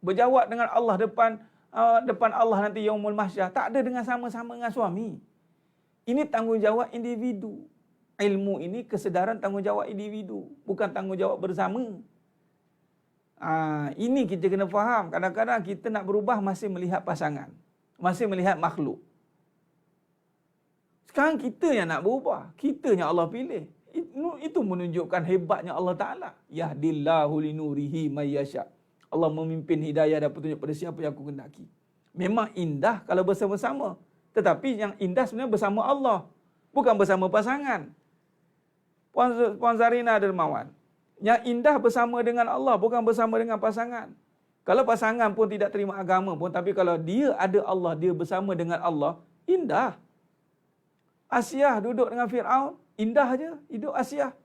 Berjawab dengan Allah depan Allah nanti yaumul mahsyar, tak ada dengan sama-sama dengan suami. Ini tanggungjawab individu. Ilmu ini kesedaran tanggungjawab individu, bukan tanggungjawab bersama. Ini kita kena faham. Kadang-kadang kita nak berubah masih melihat pasangan, masih melihat makhluk. Sekarang kita yang nak berubah, kita yang Allah pilih. Itu menunjukkan hebatnya Allah Ta'ala. Yahdillahu linurihi mayyasha. Allah memimpin hidayah dan petunjuk pada siapa yang aku kehendaki. Memang indah kalau bersama-sama. Tetapi yang indah sebenarnya bersama Allah, bukan bersama pasangan. Puan Zarina Dermawan, yang indah bersama dengan Allah, bukan bersama dengan pasangan. Kalau pasangan pun tidak terima agama pun, tapi kalau dia ada Allah, dia bersama dengan Allah, indah. Asyah duduk dengan Fir'aun, indah je hidup Asyah.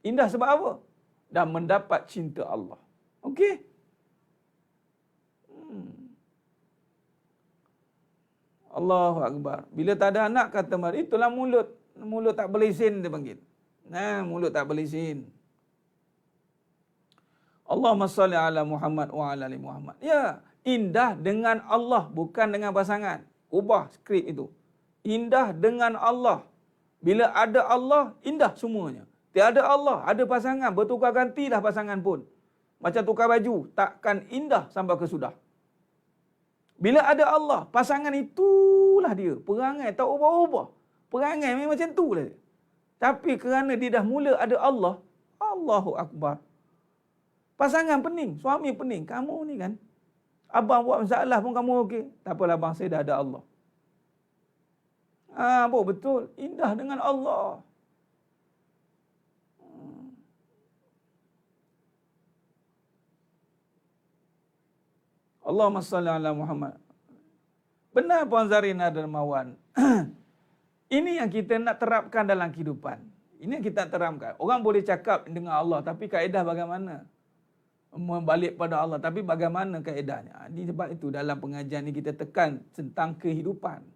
Indah sebab apa? Dan mendapat cinta Allah. Okey? Allahu Akbar. Bila tak ada anak, kata Maria, itulah mulut. Mulut tak berlesin, dia panggil. Mulut tak berlesin. Allahumma salli ala Muhammad wa ala ali Muhammad. Ya, indah dengan Allah, bukan dengan pasangan. Ubah skrip itu. Indah dengan Allah. Bila ada Allah, indah semuanya. Tiada Allah, ada pasangan, bertukar gantilah pasangan pun. Macam tukar baju, takkan indah sampai ke sudah. Bila ada Allah, pasangan itulah dia. Perangai tak ubah-ubah. Perangai memang macam itulah dia. Tapi kerana dia dah mula ada Allah, Allahu Akbar. Pasangan pening, suami pening. Kamu ni kan, abang buat masalah pun kamu okey. Tak apalah abang, saya dah ada Allah. Betul. Indah dengan Allah. Allahumma salli ala Muhammad. Benar Puan Zarina Dermawan. Ini yang kita nak terapkan dalam kehidupan. Ini yang kita nak terapkan. Orang boleh cakap dengan Allah, tapi kaedah bagaimana? Membalik pada Allah, tapi bagaimana kaedahnya? Ini sebab itu dalam pengajian ini kita tekan tentang kehidupan.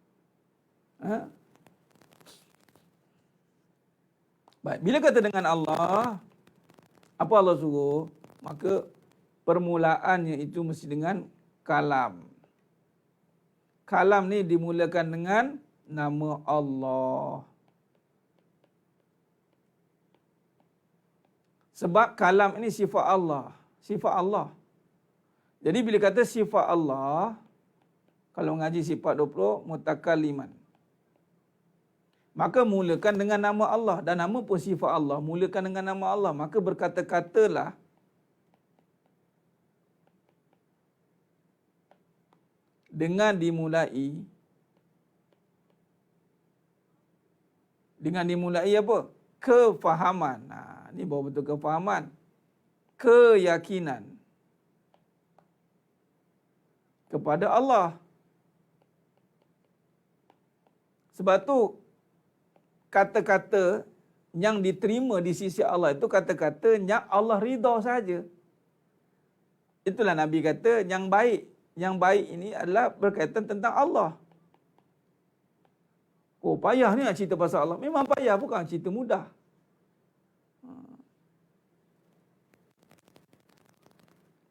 Baik, bila kata dengan Allah, apa Allah suruh? Maka permulaannya itu mesti dengan kalam. Kalam ni dimulakan dengan nama Allah. Sebab kalam ini sifat Allah. Sifat Allah. Jadi bila kata sifat Allah, kalau ngaji sifat 20, mutakalliman. Maka mulakan dengan nama Allah. Dan nama pun sifat Allah. Mulakan dengan nama Allah. Maka berkata-katalah dengan dimulai apa? Kefahaman. Ini baru betul kefahaman. Keyakinan kepada Allah. Sebab tu kata-kata yang diterima di sisi Allah itu kata-kata yang Allah ridha saja. Itulah Nabi kata yang baik. Yang baik ini adalah berkaitan tentang Allah. Oh, payah ni nak cerita pasal Allah. Memang payah, bukan cerita mudah.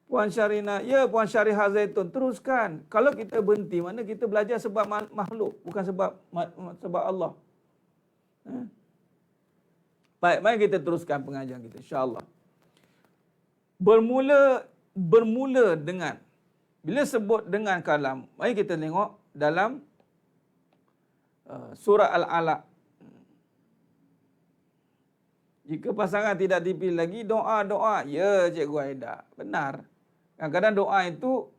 Puan Syarina, ya Puan Syarihah Zaitun, teruskan. Kalau kita berhenti, mana kita belajar sebab makhluk, bukan sebab Allah. Baik, mari kita teruskan pengajian kita, insya-Allah. Bermula dengan, bila sebut dengan kalam, mari kita tengok dalam surah Al-Alaq. Jika pasangan tidak dipilih lagi, doa-doa. Ya, Cikgu Aida, benar. Kadang-kadang doa itu,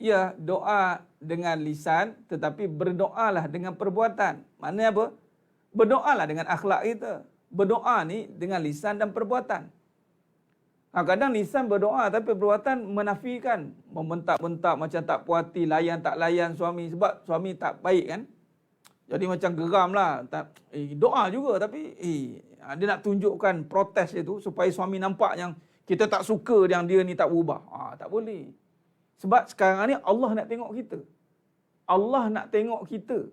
ya, doa dengan lisan, tetapi berdoalah dengan perbuatan. Maknanya apa? Berdoalah dengan akhlak kita. Berdoa ni dengan lisan dan perbuatan. Kadang-kadang lisan berdoa, tapi perbuatan menafikan. Membentak-bentak macam tak puas hati, layan tak layan suami. Sebab suami tak baik kan. Jadi macam geram lah. Doa juga tapi dia nak tunjukkan protes dia tu supaya suami nampak yang kita tak suka yang dia ni tak berubah. Tak boleh. Sebab sekarang ni Allah nak tengok kita. Allah nak tengok kita.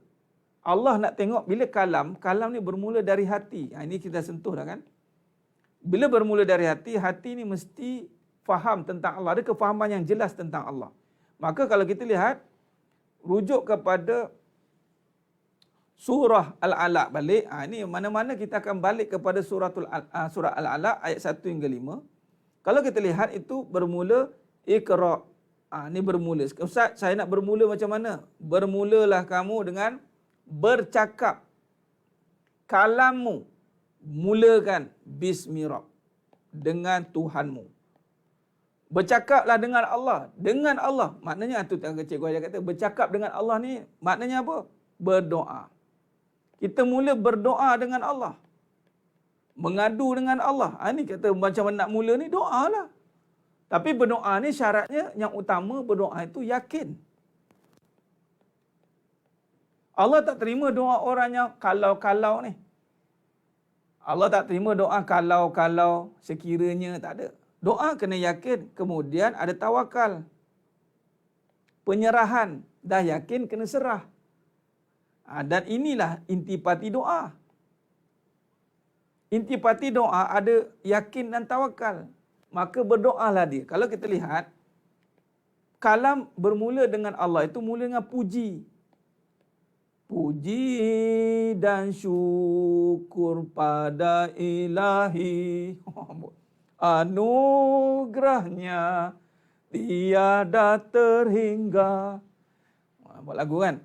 Allah nak tengok bila kalam ni bermula dari hati. Ini kita sentuh dah kan. Bila bermula dari hati, hati ni mesti faham tentang Allah. Ada kefahaman yang jelas tentang Allah. Maka kalau kita lihat, rujuk kepada surah Al-Alaq balik. Ini mana-mana kita akan balik kepada surah Al-Alaq ayat 1 hingga 5. Kalau kita lihat itu bermula Iqra. Ini bermula. Ustaz, saya nak bermula macam mana? Bermulalah kamu dengan bercakap. Kalammu mulakan Bismi Rabb, dengan Tuhanmu. Bercakaplah dengan Allah. Dengan Allah. Maknanya tu Cikgu Ajar kata, bercakap dengan Allah ni maknanya apa? Berdoa. Kita mula berdoa dengan Allah. Mengadu dengan Allah. Ini kata macam mana nak mula ni, doa lah. Tapi berdoa ni syaratnya yang utama berdoa itu yakin. Allah tak terima doa orang yang kalau-kalau ni. Allah tak terima doa kalau-kalau sekiranya, tak ada. Doa kena yakin, kemudian ada tawakal. Penyerahan, dah yakin kena serah. Dan inilah intipati doa. Intipati doa ada yakin dan tawakal. Maka berdoalah dia. Kalau kita lihat, kalam bermula dengan Allah itu mula dengan puji. Puji dan syukur pada Ilahi. Anugerahnya tiada terhingga. Buat lagu kan?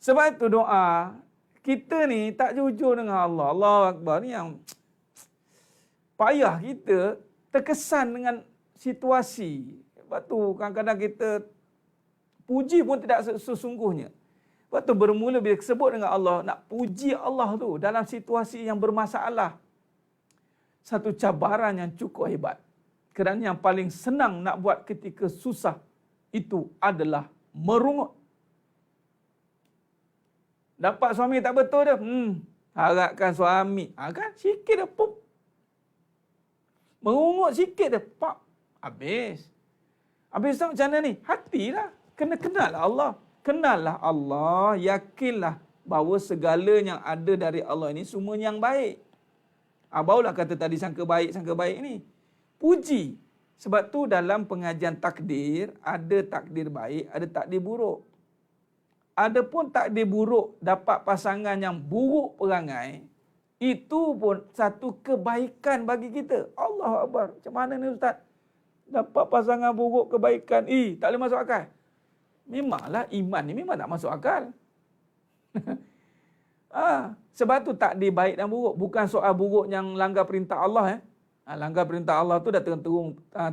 Sebab itu doa, kita ni tak jujur dengan Allah. Allahu Akbar ni yang payah kita terkesan dengan situasi. Sebab tu kadang-kadang kita puji pun tidak sesungguhnya. Sebab tu bermula bila sebut dengan Allah, nak puji Allah tu dalam situasi yang bermasalah. Satu cabaran yang cukup hebat. Kerana yang paling senang nak buat ketika susah itu adalah merungut. Dapat suami tak betul dah. Harapkan suami. Kan sikit dah pop. Merungut sikit dah. Pak. Habis. Habis tu macam mana ni? Hatilah. Kena kenallah Allah. Kenallah Allah. Yakinlah bahawa segala yang ada dari Allah ini semua yang baik. Barulah kata tadi sangka baik ni. Puji. Sebab tu dalam pengajian takdir, ada takdir baik, ada takdir buruk. Adapun takdir buruk dapat pasangan yang buruk perangai, itu pun satu kebaikan bagi kita. Allahu Akbar. Macam mana ni Ustaz? Dapat pasangan buruk kebaikan. Tak boleh masuk akal. Memanglah iman ni memang tak masuk akal. Sebab tu takdir baik dan buruk. Bukan soal buruk yang langgar perintah Allah. Langgar perintah Allah tu dah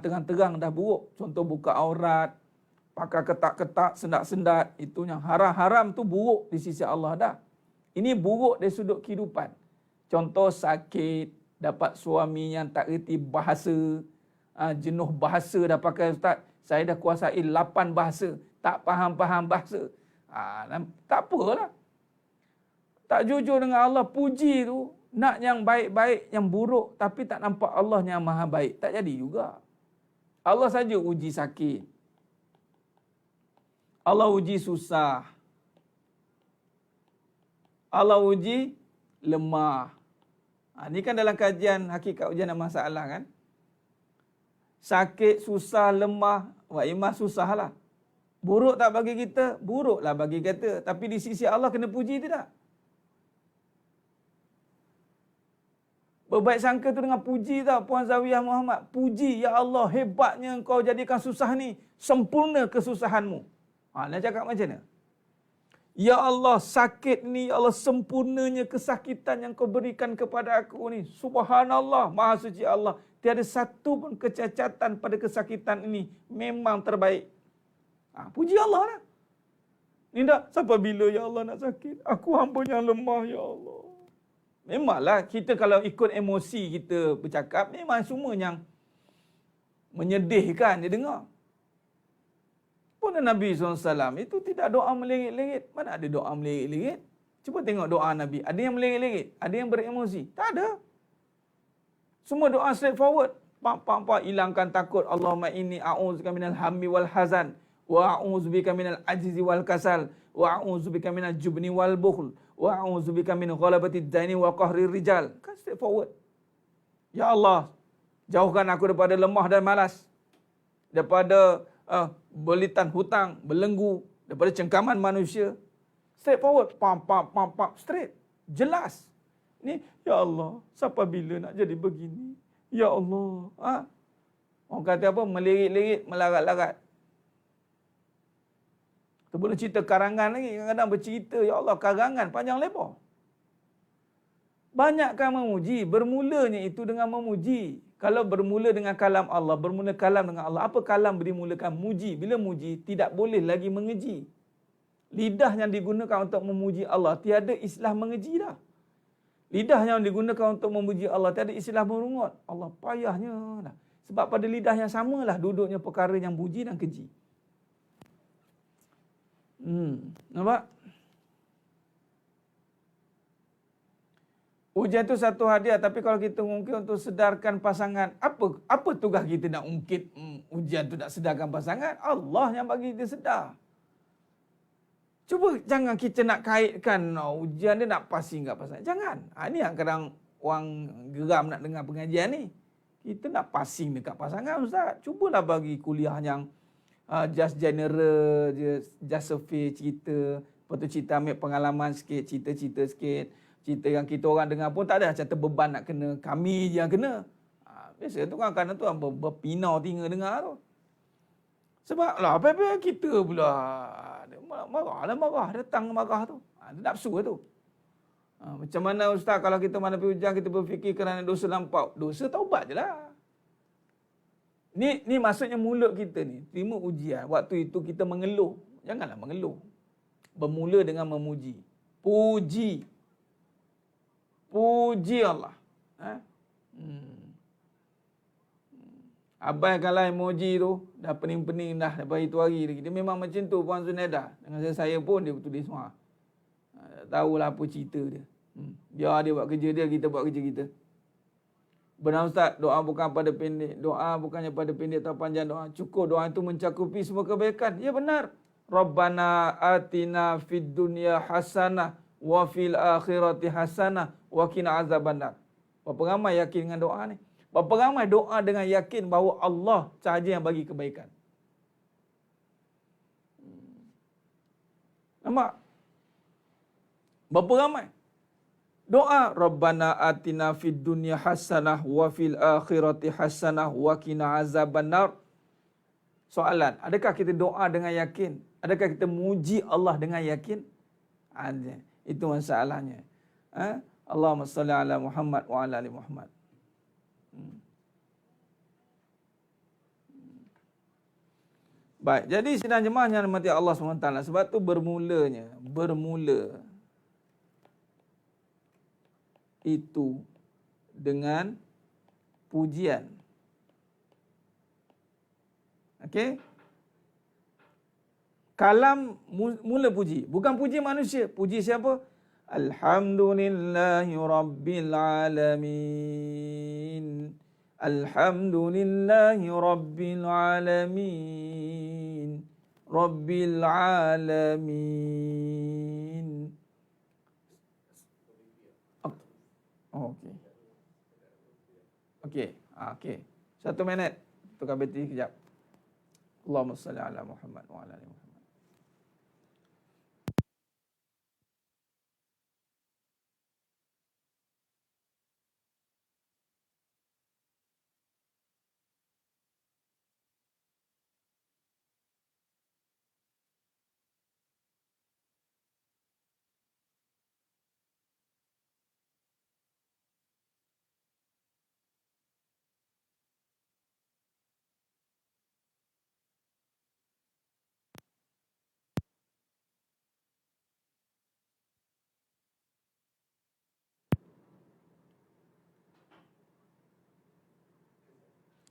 terang-terang dah buruk. Contoh buka aurat, pakai ketak-ketak, sendat-sendat. Itu yang haram-haram tu buruk di sisi Allah dah. Ini buruk dari sudut kehidupan. Contoh sakit, dapat suami yang tak reti bahasa, jenuh bahasa dah pakai Ustaz. Saya dah kuasai 8 bahasa, tak faham-faham bahasa. Tak apalah. Tak jujur dengan Allah, puji tu. Nak yang baik-baik, yang buruk, tapi tak nampak Allah yang maha baik. Tak jadi juga. Allah saja uji sakit. Allah uji susah. Allah uji lemah. Ini kan dalam kajian hakikat ujian dan masalah kan. Sakit, susah, lemah, imam susah lah. Buruk tak bagi kita? Buruklah bagi kita. Tapi di sisi Allah kena puji tidak? Berbaik sangka tu dengan puji tau Puan Zawiyah Muhammad. Puji, ya Allah, hebatnya engkau jadikan susah ni. Sempurna kesusahanmu. Nak cakap macam mana? Ya Allah, sakit ni, ya Allah, sempurnanya kesakitan yang kau berikan kepada aku ni. Subhanallah, Maha Suci Allah. Tiada satu pun kecacatan pada kesakitan ini. Memang terbaik. Puji Allah lah. Ni tak, sampai bila ya Allah nak sakit? Aku hamba yang lemah, ya Allah. Memanglah kita kalau ikut emosi kita bercakap, memang semua yang menyedihkan dia dengar. Pun Nabi SAW itu tidak doa melirit-lirit. Mana ada doa melirit-lirit? Cuba tengok doa Nabi. Ada yang melirit-lirit? Ada yang beremosi? Tak ada. Semua doa straightforward. Pak, hilangkan takut. Allahumma inni a'udzubika minal hammi wal hazan. Wa a'udzubika minal ajzi wal kasal. Wa a'udzubika minal jubni wal bukhl. Wa a'udzubika min ghalabati daini wa qahri rijal. Kan straightforward. Ya Allah, jauhkan aku daripada lemah dan malas. Daripada belitan hutang, belenggu, daripada cengkaman manusia. Straightforward. Pam, straight. Jelas. Ni, ya Allah, sampai bila nak jadi begini? Ya Allah. Orang kata apa? Melirit-lirit, melarat-larat. Tu boleh cerita karangan lagi. Kadang-kadang bercerita, ya Allah, karangan panjang lebar. Banyakkan memuji. Bermulanya itu dengan memuji. Kalau bermula dengan kalam Allah, bermula kalam dengan Allah. Apa kalam dimulakan? Muji. Bila muji, tidak boleh lagi mengeji. Lidah yang digunakan untuk memuji Allah, tiada istilah mengeji dah. Lidah yang digunakan untuk memuji Allah, tiada istilah merungut. Allah payahnya dah. Sebab pada lidah yang samalah duduknya perkara yang puji dan keji. Nampak? Ujian itu satu hadiah, tapi kalau kita mungkin untuk sedarkan pasangan, apa tugas kita nak ungkit ujian itu nak sedarkan pasangan? Allah yang bagi kita sedar. Cuba jangan kita nak kaitkan ujian dia nak pasti enggak pasangan. Jangan. Ini yang kadang orang geram nak dengar pengajian ni. Kita nak passing dekat pasangan Ustaz. Cubalah bagi kuliah yang just general, just survey cerita. Lepas tu cerita ambil pengalaman sikit, cerita-cerita sikit. Cerita yang kita orang dengar pun tak ada macam terbeban nak kena. Kami je yang kena. Biasa tu kan kadang tu berpinau telinga dengar tu. Sebab lah apa-apa kita pula. Marah. Datang marah tu. Dia nafsu tu. Macam mana ustaz kalau kita menghadapi hujan kita berfikir kerana dosa lampau? Dosa taubat je lah. Ni maksudnya mulut kita ni terima ujian. Waktu itu kita mengeluh. Janganlah mengeluh. Bermula dengan memuji. Puji Allah. Abai kalau emoji tu dah pening-pening dah daripada itu hari lagi. Dia memang macam tu Puan Zunaidah. Dengan saya pun dia tulis semua. Tak tahulah apa cerita dia. Biar dia buat kerja dia, kita buat kerja kita. Benar Ustaz, doa bukan pada pendek. Doa bukannya pada pendek atau panjang doa. Cukup doa itu mencakupi semua kebaikan. Ya benar. Rabbana atina fid dunya hasanah wa fil akhirati hasanah wa qina azabannar. Berapa ramai yakin dengan doa ni? Berapa ramai doa dengan yakin bahawa Allah sahaja yang bagi kebaikan? Nampak? Berapa ramai? Doa Rabbana atina fid dunya hasanah wa fil akhirati hasanah wa qina azabannar. Soalan, adakah kita doa dengan yakin? Adakah kita muji Allah dengan yakin? Ada. Itu masalahnya. Allahumma salli ala Muhammad wa ala ali Muhammad. Baik, jadi sidang jemaah yang dirahmati Allah SWT, sebab tu bermula itu dengan pujian. Okey? Kalam mula puji, bukan puji manusia. Puji siapa? Alhamdulillahi rabbil alamin. Alhamdulillahi rabbil alamin. Rabbil alamin. Okey. Okey. Okey. 1 minit. Tukar bateri kejap. Allahumma salli ala Muhammad wa ala ali Muhammad.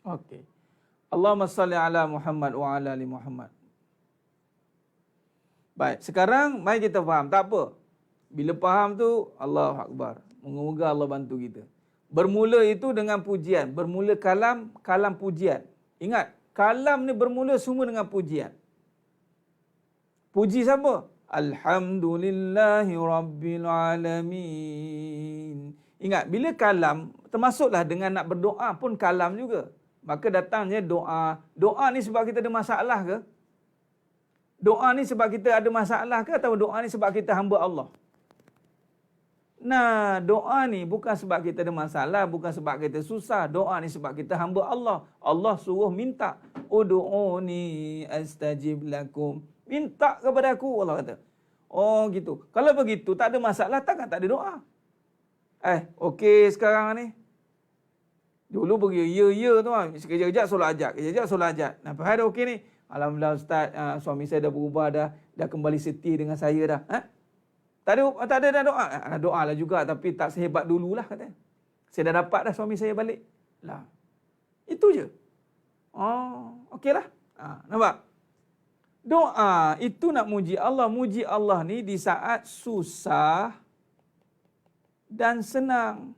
Okey. Allahumma salli ala Muhammad wa ala ali Muhammad. Baik, sekarang mari kita faham. Tak apa. Bila faham tu, Allahu Akbar. Moga-moga Allah bantu kita. Bermula itu dengan pujian. Bermula kalam pujian. Ingat, kalam ni bermula semua dengan pujian. Puji siapa? Alhamdulillahi rabbil alamin. Ingat, bila kalam, termasuklah dengan nak berdoa pun kalam juga. Maka datangnya doa. Doa ni sebab kita ada masalah ke? Doa ni sebab kita ada masalah ke? Atau doa ni sebab kita hamba Allah? Nah, doa ni bukan sebab kita ada masalah, bukan sebab kita susah. Doa ni sebab kita hamba Allah. Allah suruh minta. Ud'uni astajib lakum. Minta kepada aku, Allah kata. Oh gitu. Kalau begitu, tak ada masalah, takkan tak ada doa. Okey sekarang ni. Dulu pergi ya tu lah. Sekejap-kejap solat hajat. Kejap-kejap solat hajat. Nampak ada okey ni. Alhamdulillah Ustaz, suami saya dah berubah dah kembali setia dengan saya dah. Tak ada dah doa. Doa lah juga tapi tak sehebat dululah kata. Saya dah dapat dah suami saya balik. Lah. Itu je. Oh, okeylah. Nampak? Doa itu nak muji Allah. Muji Allah ni di saat susah dan senang.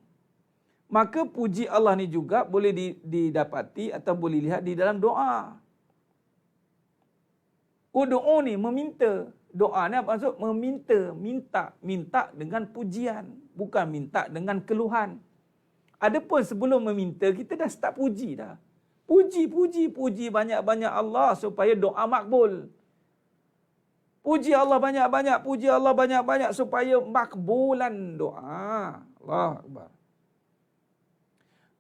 Maka puji Allah ni juga boleh didapati atau boleh lihat di dalam doa. Ud'uni, meminta. Doa ni apa maksud? Minta dengan pujian. Bukan minta dengan keluhan. Adapun sebelum meminta, kita dah start puji dah. Puji banyak-banyak Allah supaya doa makbul. Puji Allah banyak-banyak supaya makbulan doa. Allah Akbar.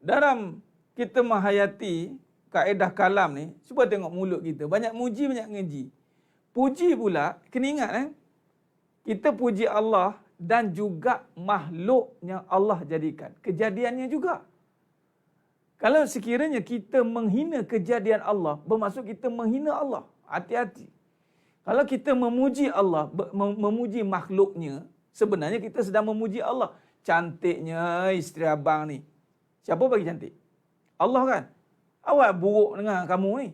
Dalam kita menghayati kaedah kalam ni, cuba tengok mulut kita. Banyak muji, banyak ngeji. Puji pula, kena ingat kita puji Allah, dan juga makhluk yang Allah jadikan. Kejadiannya juga. Kalau sekiranya kita menghina kejadian Allah, bermaksud kita menghina Allah. Hati-hati. Kalau kita memuji Allah, memuji makhluknya, sebenarnya kita sedang memuji Allah. Cantiknya isteri abang ni. Siapa bagi cantik? Allah kan? Awak buruk dengan kamu ni.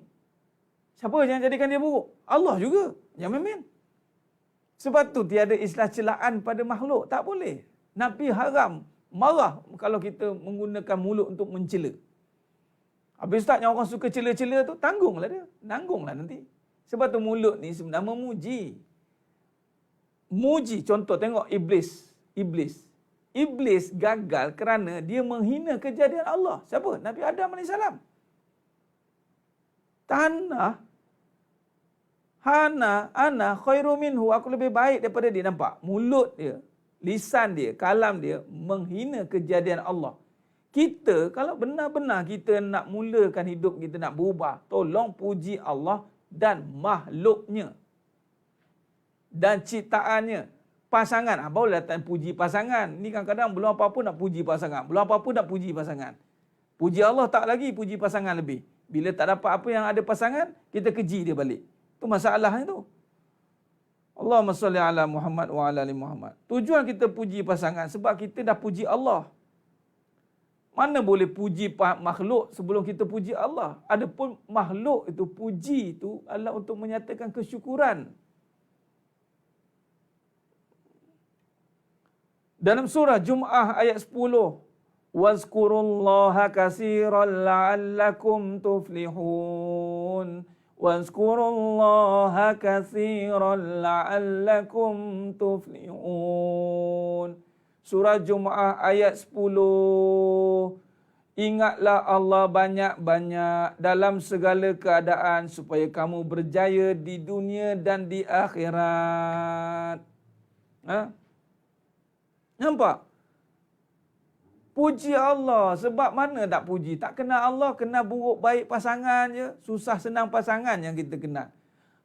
Siapa yang jadikan dia buruk? Allah juga. Jangan main-main. Sebab tu tiada istilah celaan pada makhluk. Tak boleh. Nabi haram, marah kalau kita menggunakan mulut untuk mencela. Habis tak yang orang suka cela-cela tu, tanggunglah dia. Nanggunglah nanti. Sebab tu mulut ni sebenarnya memuji. Muji, contoh tengok Iblis. Iblis gagal kerana dia menghina kejadian Allah. Siapa? Nabi Adam AS. Tanah, ana khairu minhu, aku lebih baik daripada dia. Nampak? Mulut dia, lisan dia, kalam dia menghina kejadian Allah. Kita, kalau benar-benar kita nak mulakan hidup kita, nak berubah, tolong puji Allah dan makhluknya. Dan ciptaannya. Pasangan, baru datang puji pasangan. Ni kadang-kadang belum apa-apa nak puji pasangan. Belum apa-apa nak puji pasangan. Puji Allah tak lagi, puji pasangan lebih. Bila tak dapat apa yang ada pasangan, kita keji dia balik. Itu masalahnya tu. Allahumma salli ala Muhammad wa ala ali Muhammad. Tujuan kita puji pasangan sebab kita dah puji Allah. Mana boleh puji makhluk sebelum kita puji Allah? Adapun makhluk itu, puji itu adalah untuk menyatakan kesyukuran. Dalam surah Jum'ah ayat 10, wazkurullaha katsiran la'allakum tuflihun. Wazkurullaha katsiran la'allakum tuflihun. Surah Jum'ah ayat 10. Ingatlah Allah banyak-banyak dalam segala keadaan supaya kamu berjaya di dunia dan di akhirat. Nampak? Puji Allah. Sebab mana tak puji? Tak kenal Allah, kenal buruk baik pasangan je. Susah senang pasangan yang kita kenal.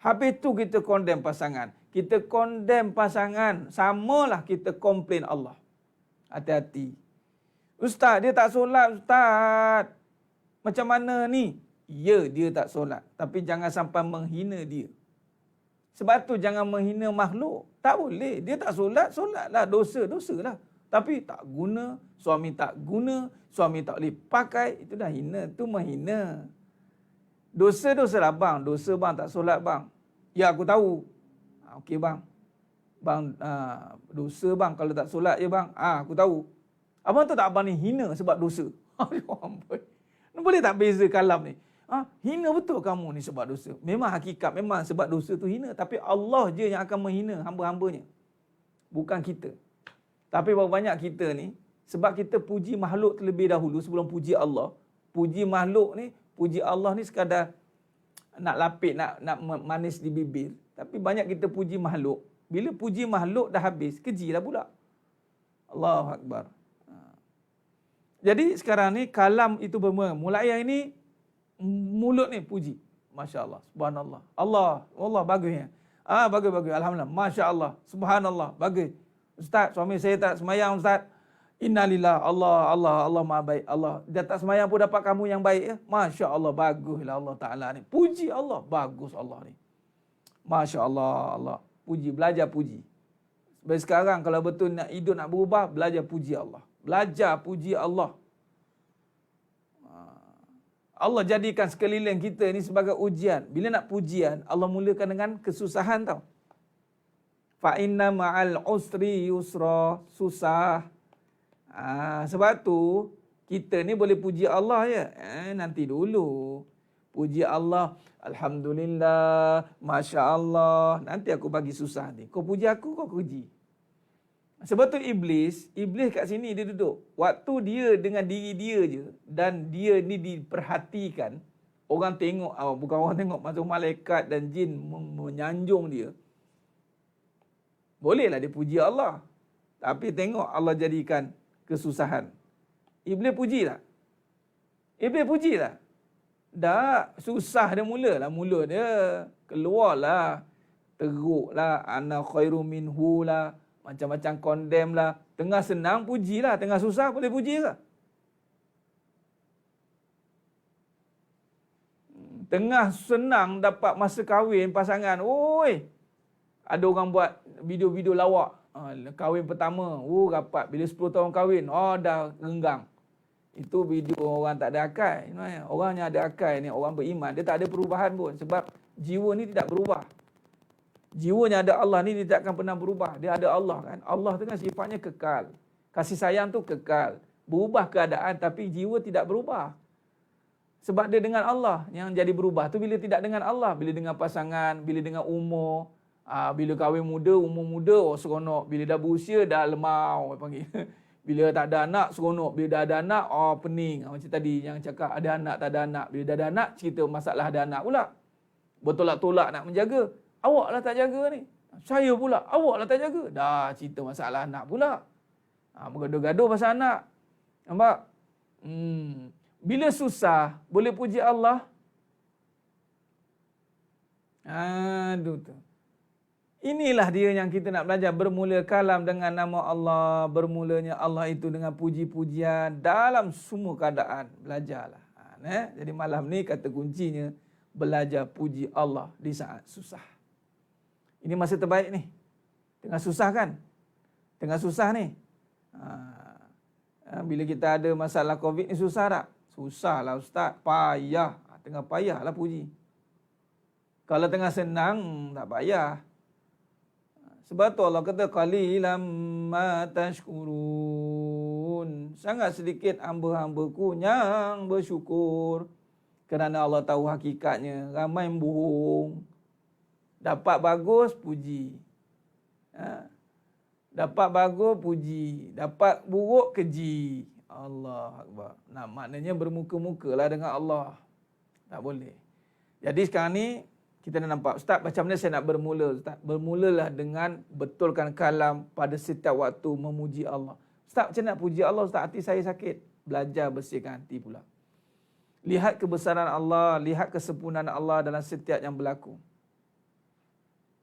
Habis tu kita condemn pasangan. Kita condemn pasangan, samalah kita komplain Allah. Hati-hati. Ustaz, dia tak solat, Ustaz. Macam mana ni? Ya, dia tak solat. Tapi jangan sampai menghina dia. Sebab tu jangan menghina makhluk. Tak boleh. Dia tak solat, solatlah. Dosa lah. Tapi tak guna, suami tak guna, suami tak boleh pakai, itu dah hina. Itu menghina. Dosa lah bang. Dosa bang tak solat bang. Ya aku tahu. Okey bang. Bang, dosa bang kalau tak solat je bang. Aku tahu. Abang tahu tak abang ni hina sebab dosa? Boleh tak beza kalam ni? Hina betul kamu ni sebab dosa. Memang hakikat, memang sebab dosa tu hina. Tapi Allah je yang akan menghina hamba-hambanya. Bukan kita. Tapi berapa banyak kita ni, sebab kita puji makhluk terlebih dahulu sebelum puji Allah. Puji makhluk ni, puji Allah ni sekadar nak lapik, nak manis di bibir. Tapi banyak kita puji makhluk. Bila puji makhluk dah habis, kejilah pula. Allahu Akbar. Jadi sekarang ni kalam itu bermula. Mulai yang ini, mulut ni puji. Masya Allah. Subhanallah. Allah bagusnya. Bagus. Alhamdulillah. Masya Allah. Subhanallah. Bagus. Ustaz, suami saya tak semayang Ustaz. Innalillah. Allah maha baik. Allah. Dia tak semayang pun dapat kamu yang baik. Ya? Masya Allah. Baguslah Allah Ta'ala ni. Puji Allah. Bagus Allah ni. Masya Allah. Allah. Puji. Belajar puji. Sebagai sekarang kalau betul nak hidup, nak berubah, belajar puji Allah. Belajar puji Allah. Allah jadikan sekeliling kita ni sebagai ujian. Bila nak pujian, Allah mulakan dengan kesusahan tau. Fa inna ma'al usri yusra. Susah. Sebab tu, kita ni boleh puji Allah je. Nanti dulu. Puji Allah. Alhamdulillah. Masya Allah. Nanti aku bagi susah ni. Kau puji aku, kau puji. Sebab tu Iblis kat sini dia duduk. Waktu dia dengan diri dia je dan dia ni diperhatikan, orang tengok, bukan orang tengok, maksud malaikat dan jin menyanjung dia. Bolehlah dia puji Allah. Tapi tengok Allah jadikan kesusahan. Iblis puji tak? Iblis puji tak? Tak. Susah dia mulalah. Mulut dia keluarlah. Teruklah. Ana khairu minhu lah. macam-macam condemn lah. Tengah senang pujilah, tengah susah boleh puji ke? Tengah senang dapat masa kahwin pasangan, oi, ada orang buat video-video lawak. Kahwin pertama, rapat. Bila 10 tahun kahwin, dah renggang. Itu video orang tak ada akal. Orang yang ada akal ni, orang beriman, dia tak ada perubahan pun. Sebab jiwa ni tidak berubah. Jiwa yang ada Allah ni, dia tak akan pernah berubah. Dia ada Allah kan. Allah tu kan sifatnya kekal. Kasih sayang tu kekal. Berubah keadaan tapi jiwa tidak berubah. Sebab dia dengan Allah yang jadi berubah tu bila tidak dengan Allah. Bila dengan pasangan, bila dengan umur. Bila kahwin muda, umur muda, seronok. Bila dah berusia, dah lemau. Panggil. Bila tak ada anak, seronok. Bila dah ada anak, pening. Macam tadi yang cakap ada anak, tak ada anak. Bila dah ada anak, cerita masalah ada anak pula. Bertolak-tolak nak menjaga. Awak lah tak jaga ni. Saya pula, awak lah tak jaga. Dah cerita masalah anak pula. Bergaduh-gaduh pasal anak. Nampak? Bila susah, boleh puji Allah. Aduh tu. Inilah dia yang kita nak belajar. Bermula kalam dengan nama Allah. Bermulanya Allah itu dengan puji-pujian. Dalam semua keadaan. Belajarlah. Jadi malam ni kata kuncinya. Belajar puji Allah di saat susah. Ini masa terbaik ni. Tengah susah kan? Tengah susah ni. Bila kita ada masalah COVID ni susah tak? Susah lah ustaz. Payah. Tengah payah lah puji. Kalau tengah senang, tak payah. Sebab tu Allah kata, qalilam ma tashkurun. Sangat sedikit hamba-hambaku yang bersyukur. Kerana Allah tahu hakikatnya. Ramai yang bohong. Dapat bagus, puji. Dapat bagus, puji. Dapat buruk, keji. Allah Akbar. Nah, maknanya bermuka-muka lah dengan Allah. Tak boleh. Jadi sekarang ni, kita dah nampak. Ustaz, macam mana saya nak bermula? Ustaz, bermulalah dengan betulkan kalam pada setiap waktu memuji Allah. Ustaz, macam mana nak puji Allah? Ustaz, hati saya sakit. Belajar bersihkan hati pula. Lihat kebesaran Allah, lihat kesempurnaan Allah dalam setiap yang berlaku.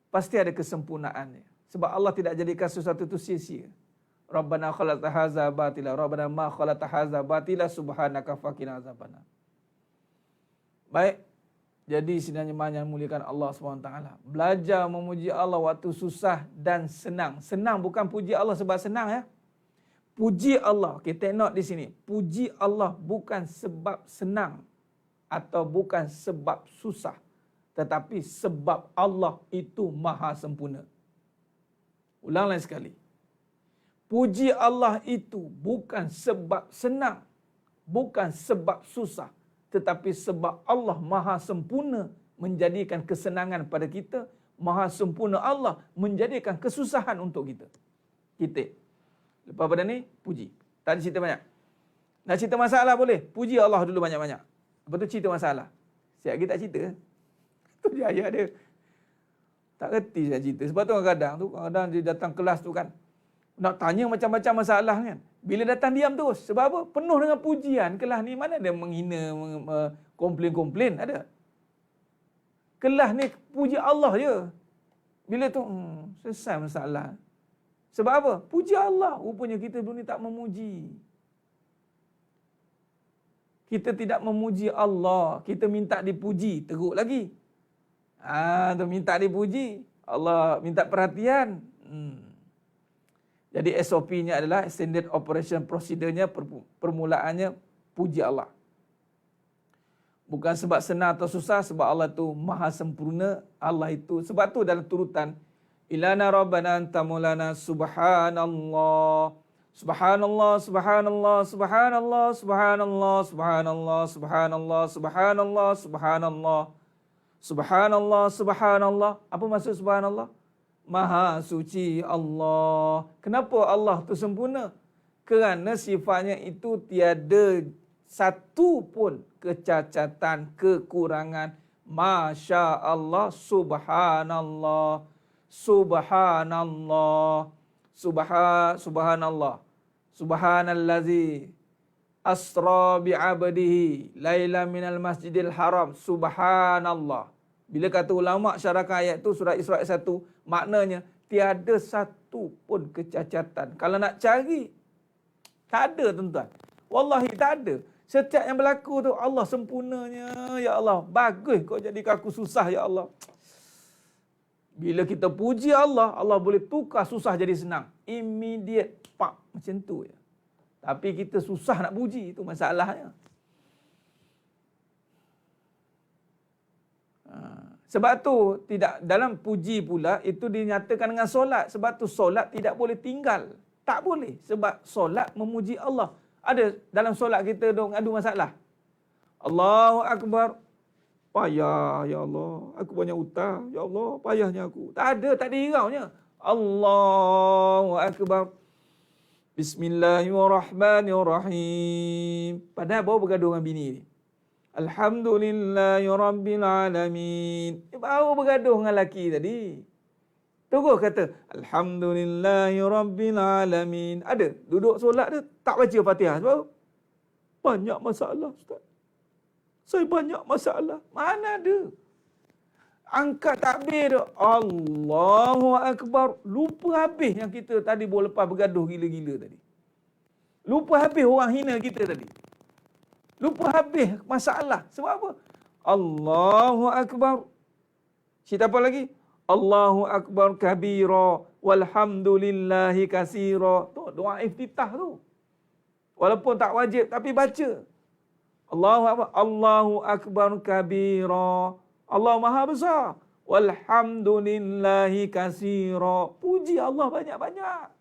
Pasti ada kesempurnaannya. Sebab Allah tidak jadikan sesuatu itu sia-sia. Rabbana khalaqta hadza batila, Rabbana ma khalaqta hadza batila, subhanaka faqina azabannar. Baik. Jadi sebenarnya yang muliakan Allah SWT. Belajar memuji Allah waktu susah dan senang. Senang bukan puji Allah sebab senang ya. Puji Allah, okay, take note di sini. Puji Allah bukan sebab senang atau bukan sebab susah. Tetapi sebab Allah itu maha sempurna. Ulang lagi sekali. Puji Allah itu bukan sebab senang. Bukan sebab susah. Tetapi sebab Allah maha sempurna menjadikan kesenangan pada kita. Maha sempurna Allah menjadikan kesusahan untuk kita. Kita. Lepas pada ni, puji. Tak ada cerita banyak. Nak cerita masalah boleh? Puji Allah dulu banyak-banyak. Lepas tu cerita masalah. Siap lagi tak cerita. Tu je ayat dia. Tak reti saya cerita. Sebab tu kadang-kadang dia datang kelas tu kan. Nak tanya macam-macam masalah kan. Bila datang diam terus. Sebab apa? Penuh dengan pujian. Kelas ni mana ada menghina, komplain-komplain. Ada. Kelas ni puji Allah je. Bila tu, selesai masalah. Sebab apa? Puji Allah. Rupanya kita dulu ni tak memuji. Kita tidak memuji Allah. Kita minta dipuji. Teruk lagi. Tu minta dipuji. Allah minta perhatian. Jadi SOP-nya adalah Standard Operation Procedure-nya, permulaannya puji Allah. Bukan sebab senang atau susah, sebab Allah itu maha sempurna. Allah itu, sebab tu dalam turutan, Ilana Rabbana anta maulana subhanallah. Subhanallah, subhanallah, subhanallah, subhanallah, subhanallah, subhanallah, subhanallah, subhanallah. Subhanallah, subhanallah. Apa maksud subhanallah? Maha suci Allah. Kenapa Allah tu sempurna? Kerana sifatnya itu tiada satu pun kecacatan, kekurangan. Masya Allah, subhanallah. Subhanallah. Subhanallah. Subhanallazi asra bi'abdihi laila minal masjidil haram. Subhanallah. Bila kata ulama syarahkan ayat tu surah Isra 1, maknanya tiada satu satu pun kecacatan. Kalau nak cari, tak ada tuan-tuan. Wallahi tak ada. Setiap yang berlaku tu Allah sempurnanya. Ya Allah, bagus kau jadikan aku susah ya Allah. Bila kita puji Allah, Allah boleh tukar susah jadi senang. Immediate, pak, macam tu je. Tapi kita susah nak puji, itu masalahnya. Sebab tu tidak dalam puji pula itu dinyatakan dengan solat. Sebab tu solat tidak boleh tinggal. Tak boleh. Sebab solat memuji Allah. Ada dalam solat kita dong adu masalah. Allahu Akbar. Payah ya Allah. Aku banyak hutang. Ya Allah, payahnya aku. Tak ada hiraunya. Allahu Akbar. Bismillahirrahmanirrahim. Padahal baru bergaduh dengan bini ni. Alhamdulillahirrabbilalamin. Baru bergaduh dengan lelaki tadi. Terus kata, Alhamdulillahirrabbilalamin. Ada, duduk solat dia, tak baca Fatihah. Sebab banyak masalah, Ustaz. Saya banyak masalah. Mana ada? Angkat takbir dia. Allahu Akbar. Lupa habis yang kita tadi baru lepas bergaduh gila-gila tadi. Lupa habis orang hina kita tadi. Lupa habis masalah. Sebab apa? Allahu Akbar. Cerita apa lagi? Allahu Akbar kabira walhamdulillahi kasira. Tu doa iftitah tu. Walaupun tak wajib tapi baca. Allahu Akbar. Allahu Akbar kabira. Allah Maha Besar. Walhamdulillahi kasira. Puji Allah banyak-banyak.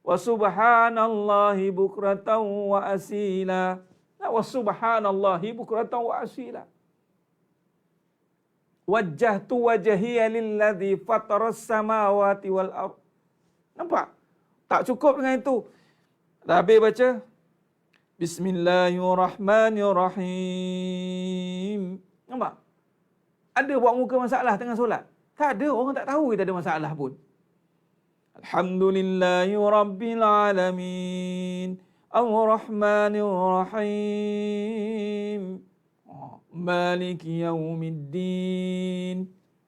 Wa subhanallahi bukratan wa asila. Wa subhanallahi bukratan wa asila. Wajjahtu wajhiya lilladzi fataras samawati wal ardh. Nampak? Tak cukup dengan itu. Dah habis baca. Bismillahirrahmanirrahim. Nampak? Ada buat muka masalah tengah solat? Tak ada. Orang tak tahu kita ada masalah pun. Alhamdulillahirrabbilalamin. Ar-Rahmanir-Rahim. Maliki yaumiddin.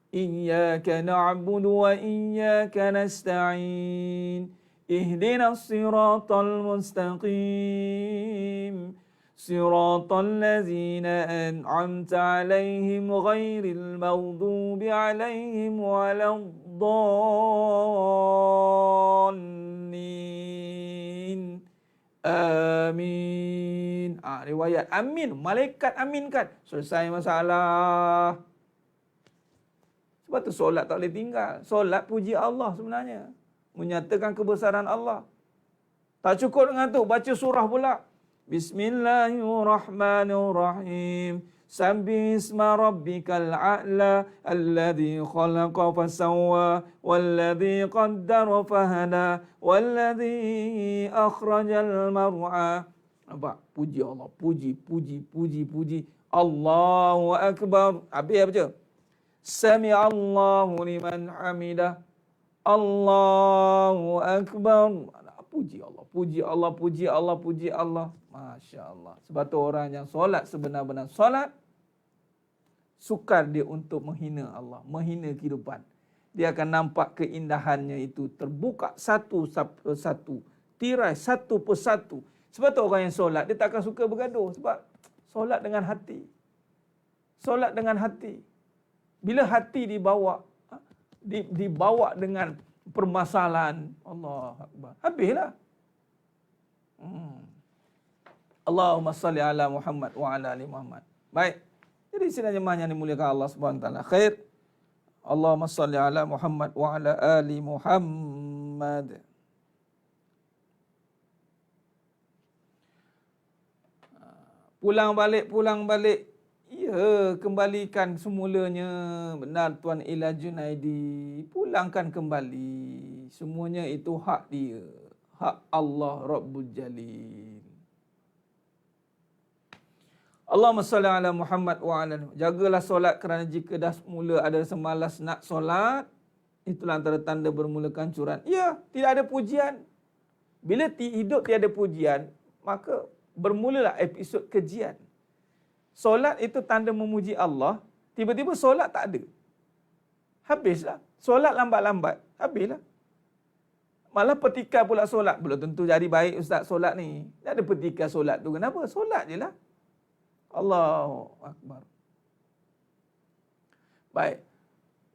Iyyaka na'budu wa iyyaka nasta'in. Ihdinas siratal mustaqim. Siratal ladzina an'amta 'alaihim ghairil maghdubi 'alaihim waladdallin. Amin. Riwayat amin. Malaikat aminkan. Selesai masalah. Sebab tu solat tak boleh tinggal. Solat puji Allah sebenarnya. Menyatakan kebesaran Allah. Tak cukup dengan tu. Baca surah pula. Bismillahirrahmanirrahim. Sabbihisma rabbikal a'la alladhi khalaqa fasawwa walladhi qaddara fahada walladhi akhrajal mar'a. Nampak? Puji Allah. Puji. Allahu Akbar. Habis baca. Sami'allahu liman hamidah. Allahu Akbar. Puji Allah. Masya Allah. Sebab tu orang yang solat sebenar-benar solat, sukar dia untuk menghina Allah, menghina kehidupan. Dia akan nampak keindahannya itu terbuka satu persatu, tirai satu persatu. Sebab tu orang yang solat, dia tak akan suka bergaduh. Sebab solat dengan hati. Solat dengan hati. Bila hati dibawa dengan permasalahan, Allah Akbar, habislah. Allahumma salli ala Muhammad wa ala ali Muhammad. Baik. Jadi sini jemaah yang dimuliakan Allah Subhanahu wa taala. Khair. Allahumma salli ala Muhammad wa ala ali Muhammad. Pulang balik. Ya, kembalikan semulanya. Benar Tuan Ila Junaidi. Pulangkan kembali. Semuanya itu hak dia. Hak Allah Rabbul Jalil. Allahumma salli ala Muhammad wa ala. Jagalah solat kerana jika dah mula ada rasa malas nak solat, itulah antara tanda bermula kancuran. Ya, tidak ada pujian. Bila hidup tiada pujian, maka bermulalah episod kejian. Solat itu tanda memuji Allah, tiba-tiba solat tak ada. Habislah. Solat lambat-lambat, habislah. Malah petikai pula solat. Belum tentu jadi baik ustaz solat ni. Tak ada petikai solat tu. Kenapa? Solat je lah. Allahu Akbar. Baik.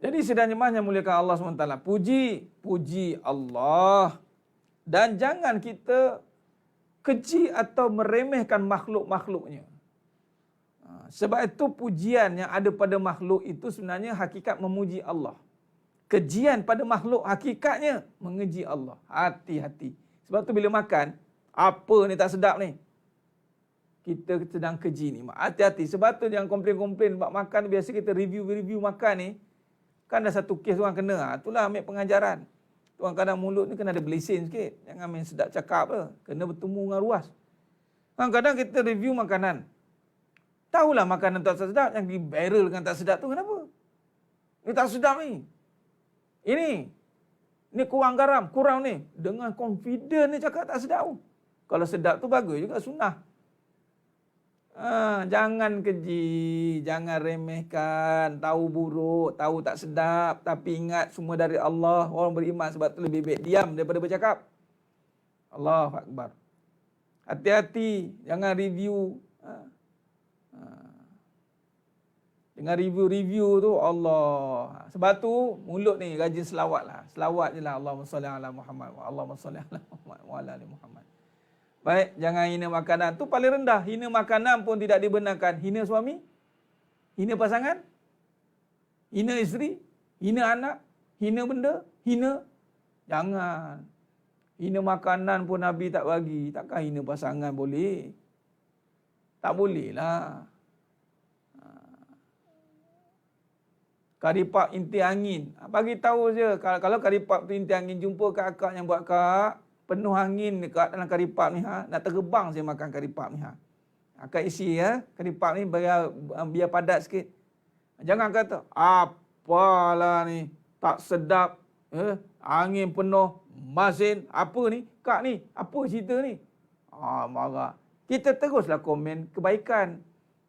Jadi sidang jemaah yang muliakan Allah SWT. Puji Allah. Dan jangan kita keji atau meremehkan makhluk-makhluknya. Sebab itu pujian yang ada pada makhluk itu sebenarnya hakikat memuji Allah. Kejian pada makhluk hakikatnya mengeji Allah. Hati-hati. Sebab tu bila makan, apa ni tak sedap ni? Kita sedang keji ni. Hati-hati. Sebab tu jangan komplain-komplain sebab makan. Biasa kita review makan ni. Kan ada satu kes orang kena. Itulah ambil pengajaran. Tuan kadang mulut ni kena ada belesin sikit. Jangan main sedap cakap ke. Kena bertemu dengan ruas. Kadang-kadang kita review makanan. Tahulah makanan tak sedap. Yang di barrel kan tak sedap tu kenapa? Ini tak sedap ni. Ini kurang garam. Kurang ni. Dengan confident ni cakap tak sedap tu. Kalau sedap tu bagus juga sunnah. Jangan keji, jangan remehkan, tahu buruk, tahu tak sedap, tapi ingat semua dari Allah. Orang beriman sebab tu lebih baik diam daripada bercakap. Allahu Akbar. Hati-hati, jangan review. Dengan review tu Allah. Sebab tu mulut ni rajin selawat lah. Selawat je lah. Allahumma salli ala Muhammad wa Allahumma salli ala Muhammad wa ala ali Muhammad. Baik, jangan hina makanan. Tu paling rendah. Hina makanan pun tidak dibenarkan. Hina suami, hina pasangan, hina isteri, hina anak, hina benda, hina. Jangan. Hina makanan pun Nabi tak bagi. Takkan hina pasangan boleh? Tak boleh lah. Karipap inti angin. Bagi tahu je. Kalau karipap tu inti angin, jumpa kakak yang buat kak. Penuh angin dekat dalam karipap ni. Nak terbang saya makan karipap ni. Akak isi karipap ni biar padat sikit. Jangan kata, apalah ni. Tak sedap. Angin penuh. Masin. Apa ni? Kak ni. Apa cerita ni? Marah. Kita teruslah komen kebaikan.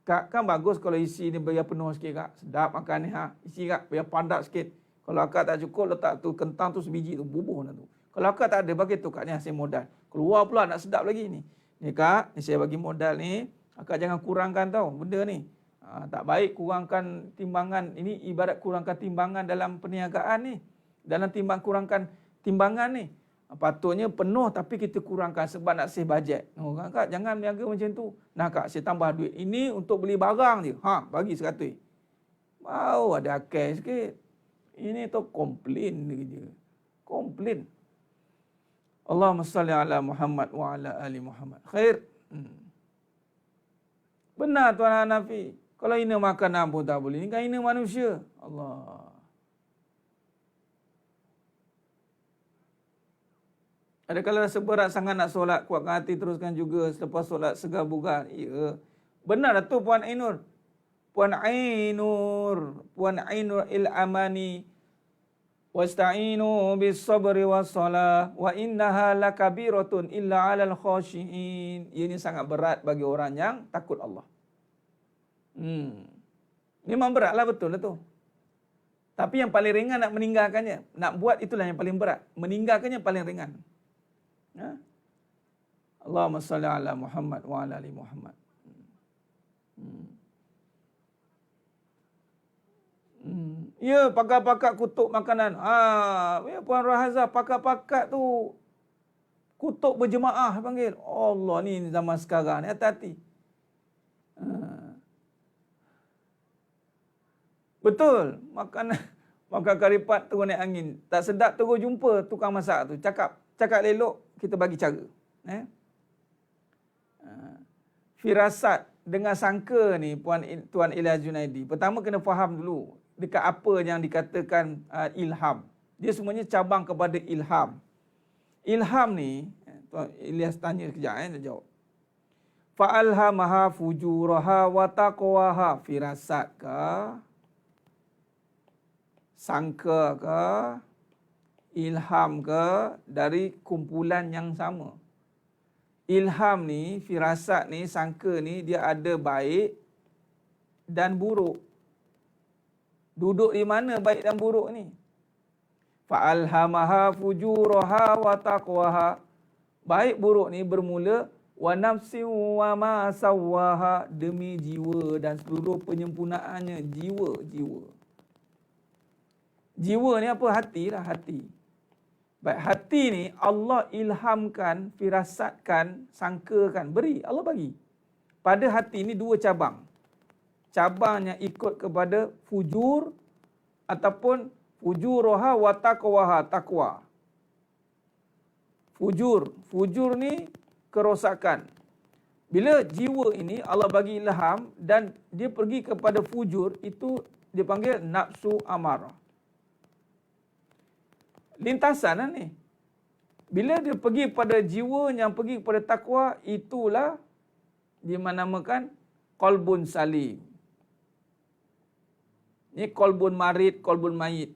Kak, kan bagus kalau isi ni biar penuh sikit kak. Sedap makan ni. Isi kak biar padat sikit. Kalau akak tak cukup, letak tu kentang tu sebiji tu. Bubuh lah tu. Kalau akak tak ada, bagi tu kak ni hasil modal. Keluar pula nak sedap lagi ni. Ni kak, ni saya bagi modal ni. Akak jangan kurangkan tau benda ni. Tak baik kurangkan timbangan. Ini ibarat kurangkan timbangan dalam perniagaan ni. Dalam kurangkan timbangan ni. Patutnya penuh tapi kita kurangkan sebab nak save bajet. Kak, jangan berniaga macam tu. Nah kak, saya tambah duit. Ini untuk beli barang je. Bagi 100. Mau ada akal sikit. Ini tu komplain je. Komplain. Allahumma salli ala Muhammad wa ala ali Muhammad. Khair. Benar Tuan Hanafi. Kalau hina makanan pun tak boleh. Ini kan hina manusia. Allah. Ada kalau rasa berat sangat nak solat, kuatkan hati teruskan juga selepas solat segar bugar. Ya. Benar lah tu Puan Ainur. Puan Ainur il-amani. Wasta'inu bis sabri was salah wa innaha lakabiratun illa 'alal khashiin. Ini sangat berat bagi orang yang takut Allah. Memang beratlah, betul lah tu. Tapi yang paling ringan nak meninggalkannya. Nak buat itulah yang paling berat. Meninggalkannya paling ringan. Allahumma salli ala Muhammad wa ala ali Muhammad. Ya, pakar-pakar kutuk makanan. Ya, Puan Rahaza, pakar-pakar tu kutuk berjemaah panggil. Allah, ni zaman sekarang ni, hati-hati. Betul, makan karipat turun naik angin. Tak sedap terus jumpa tukang masak tu. Cakap elok, kita bagi cara. Firasat dengan sangka ni Tuan Ilyas Junaidi. Pertama kena faham dulu dekat apa yang dikatakan ilham. Dia semuanya cabang kepada ilham. Ilham ni Tuan Ilyas tanya sekejap dia jawab. Fa'alhamaha fujuraha wa taqwaha. Firasat ke? Sangka ke? Ilham ke? Dari kumpulan yang sama. Ilham ni, firasat ni, sangka ni, dia ada baik dan buruk. Duduk di mana baik dan buruk ni? Fa'alhamaha fujuraha wa taqwaha. Baik buruk ni bermula wa nafsin wa ma sawwaha, demi jiwa dan seluruh penyempurnaannya. Jiwa. Jiwa ni apa? Hati lah, hati. Baik, hati ni Allah ilhamkan, firasatkan, sangkakan, beri, Allah bagi. Pada hati ni dua cabang. Cabangnya ikut kepada fujur ataupun fujuroha wa taqwaha, takwa. Fujur ni kerosakan. Bila jiwa ini Allah bagi ilham dan dia pergi kepada fujur, itu dipanggil nafsu amarah. Lintasan lah ni. Bila dia pergi pada jiwa yang pergi kepada takwa, itulah dinamakan qalbun salim. Ini qalbun marid, qalbun mayit.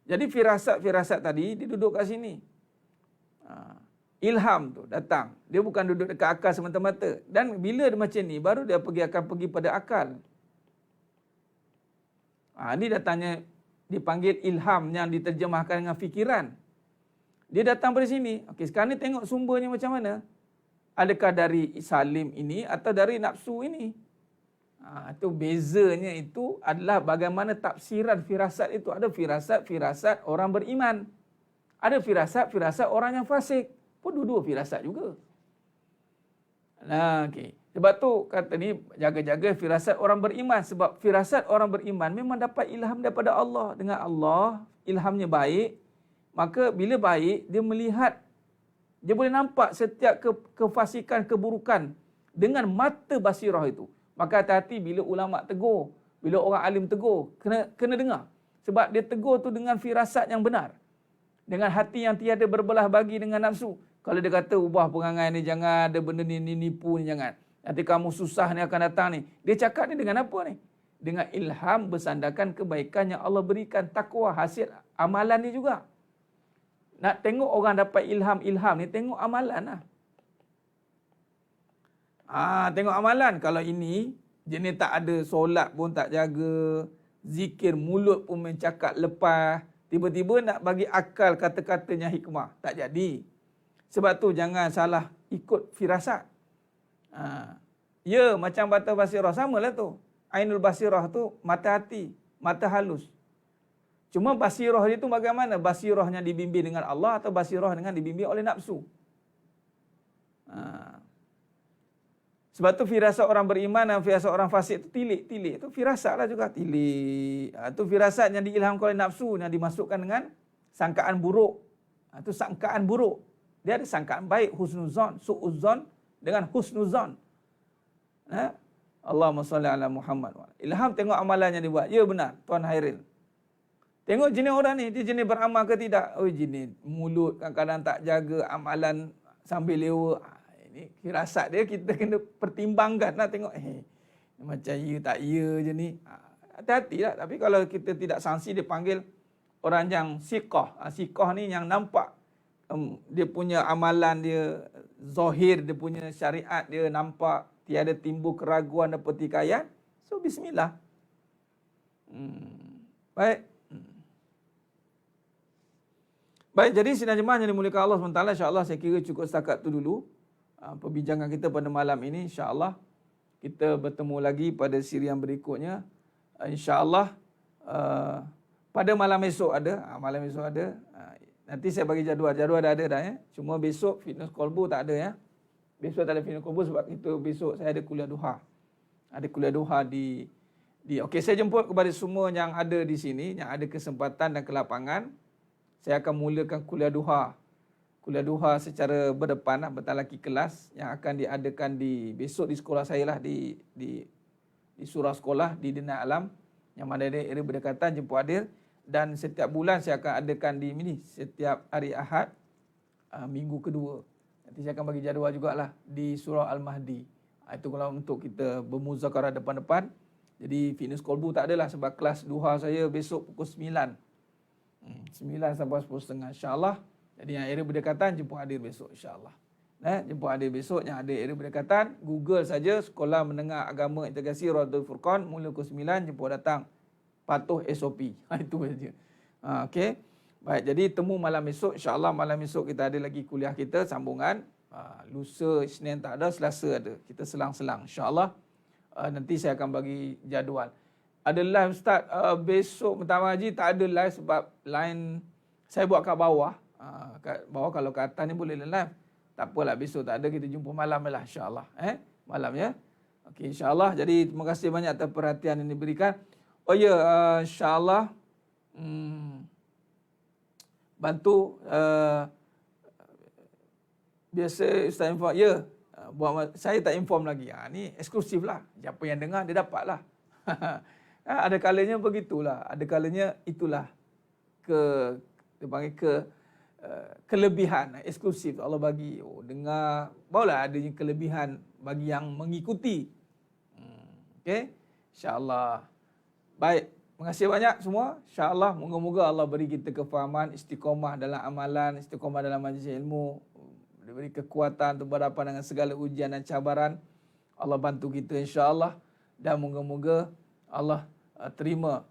Jadi firasat-firasat tadi dia duduk kat sini. Ilham tu datang. Dia bukan duduk dekat akal semata-mata. Dan bila dia macam ni, baru dia akan pergi pada akal. Ini datangnya dipanggil ilham yang diterjemahkan dengan fikiran. Dia datang pada sini. Okey, sekarang ni tengok sumbernya macam mana. Adakah dari salim ini atau dari nafsu ini? Itu bezanya itu adalah bagaimana tafsiran firasat itu. Ada firasat orang beriman. Ada firasat orang yang fasik. Pun dua-dua firasat juga. Okey. Sebab tu kata ni jaga-jaga firasat orang beriman. Sebab firasat orang beriman memang dapat ilham daripada Allah. Dengan Allah, ilhamnya baik. Maka bila baik, dia melihat, dia boleh nampak setiap kefasikan, keburukan dengan mata basirah itu. Maka hati-hati bila ulama tegur, bila orang alim tegur, kena dengar. Sebab dia tegur tu dengan firasat yang benar. Dengan hati yang tiada berbelah bagi dengan nafsu. Kalau dia kata ubah perangai ni, jangan ada benda ni nipu ni, jangan. Nanti kamu susah ni akan datang ni. Dia cakap ni dengan apa ni? Dengan ilham bersandarkan kebaikan yang Allah berikan, takwa, hasil amalan ni juga. Nak tengok orang dapat ilham ni, tengok amalan lah. Tengok amalan. Kalau ini, jenis tak ada, solat pun tak jaga, zikir mulut pun mencakap lepas, tiba-tiba nak bagi akal kata-katanya hikmah. Tak jadi. Sebab tu jangan salah ikut firasat. Ya, macam mata basirah, samalah tu. Ainul basirah tu mata hati, mata halus. Cuma basirah dia tu bagaimana? Basirahnya dibimbing dengan Allah atau basirah dengan dibimbing oleh nafsu? Sebab tu firasat orang beriman dan firasat orang fasik tu tilik. Tu firasat lah juga, tilik. Tu firasat yang diilhamkan oleh nafsu, yang dimasukkan dengan sangkaan buruk. Tu sangkaan buruk. Dia ada sangkaan baik, husnuzon, su'uzon dengan husnuzon. Allahumma salli ala Muhammad. Ilham tengok amalan yang dibuat. Ya benar, Tuan Hairil. Tengok jenis orang ni, dia jenis beramal ke tidak? Oh, jenis mulut kadang-kadang tak jaga, amalan sambil lewa. Ini firasat dia, kita kena pertimbangkan lah, tengok macam ya tak ya je ni. Hati-hati lah. Tapi kalau kita tidak sangsi, dia panggil orang yang siqah. Siqah ni yang nampak dia punya amalan dia zahir, dia punya syariat dia nampak, tiada timbul keraguan dan pertikaian. So bismillah. Baik, jadi sidang jemaah yang dimuliakan Allah SWT, insya-Allah saya kira cukup setakat tu dulu perbincangan kita pada malam ini. Insya-Allah kita bertemu lagi pada siri yang berikutnya. Insya-Allah pada malam esok ada. Nanti saya bagi jadual dah ada dah ya. Cuma besok fitness kolbu tak ada ya. Besok tak ada fitness kolbu sebab itu besok saya ada kuliah duha. Ada kuliah duha di okey, saya jemput kepada semua yang ada di sini, yang ada kesempatan dan kelapangan. Saya akan mulakan kuliah duha. Kuliah duha secara berdepan lah, bertalaki kelas yang akan diadakan besok di sekolah saya lah, di surau sekolah di Dina Alam, yang mana ada area berdekatan jemput hadir. Dan setiap bulan saya akan adakan di sini setiap hari Ahad, minggu kedua. Nanti saya akan bagi jadual jugalah di surau Al-Mahdi. Itu kalau untuk kita bermuzakarah depan-depan. Jadi fitness kolbu tak adalah sebab kelas duha saya besok pukul 9. 9 sampai 10.30 insya-Allah. Jadi yang area berdekatan jemput hadir besok insya-Allah. Jemput hadir besok yang ada area berdekatan, Google saja Sekolah Menengah Agama Integrasi Radul Furqan, mula pukul 9, jemput datang. Patuh SOP. Itu saja. Okey. Baik, jadi temu malam esok. InsyaAllah malam esok kita ada lagi kuliah kita, sambungan. Lusa, Isnin tak ada, Selasa ada. Kita selang-selang. InsyaAllah nanti saya akan bagi jadual. Ada live Ustaz, besok pertama haji tak ada live sebab line saya buat kat bawah. Kat bawah, kalau kat atas ni boleh live. Tak apalah, besok tak ada, kita jumpa malam lah insyaAllah. Malam ya. Okey, insyaAllah. Jadi terima kasih banyak atas perhatian yang diberikan. Oh ya, insyaAllah. Bantu biasa Ustaz inform. Ya, buat saya tak inform lagi. Ni eksklusif lah. Siapa yang dengar dia dapat lah. Ada kalanya begitulah. Ada kalanya itulah dia panggil kelebihan eksklusif Allah bagi. Dengar, barulah adanya kelebihan bagi yang mengikuti. Okey, insya-Allah. Baik. Terima kasih banyak semua. InsyaAllah, moga-moga Allah beri kita kefahaman, istiqamah dalam amalan, istiqamah dalam majlis ilmu, diberi kekuatan untuk berhadapan dengan segala ujian dan cabaran. Allah bantu kita insyaAllah. Dan moga-moga Allah terima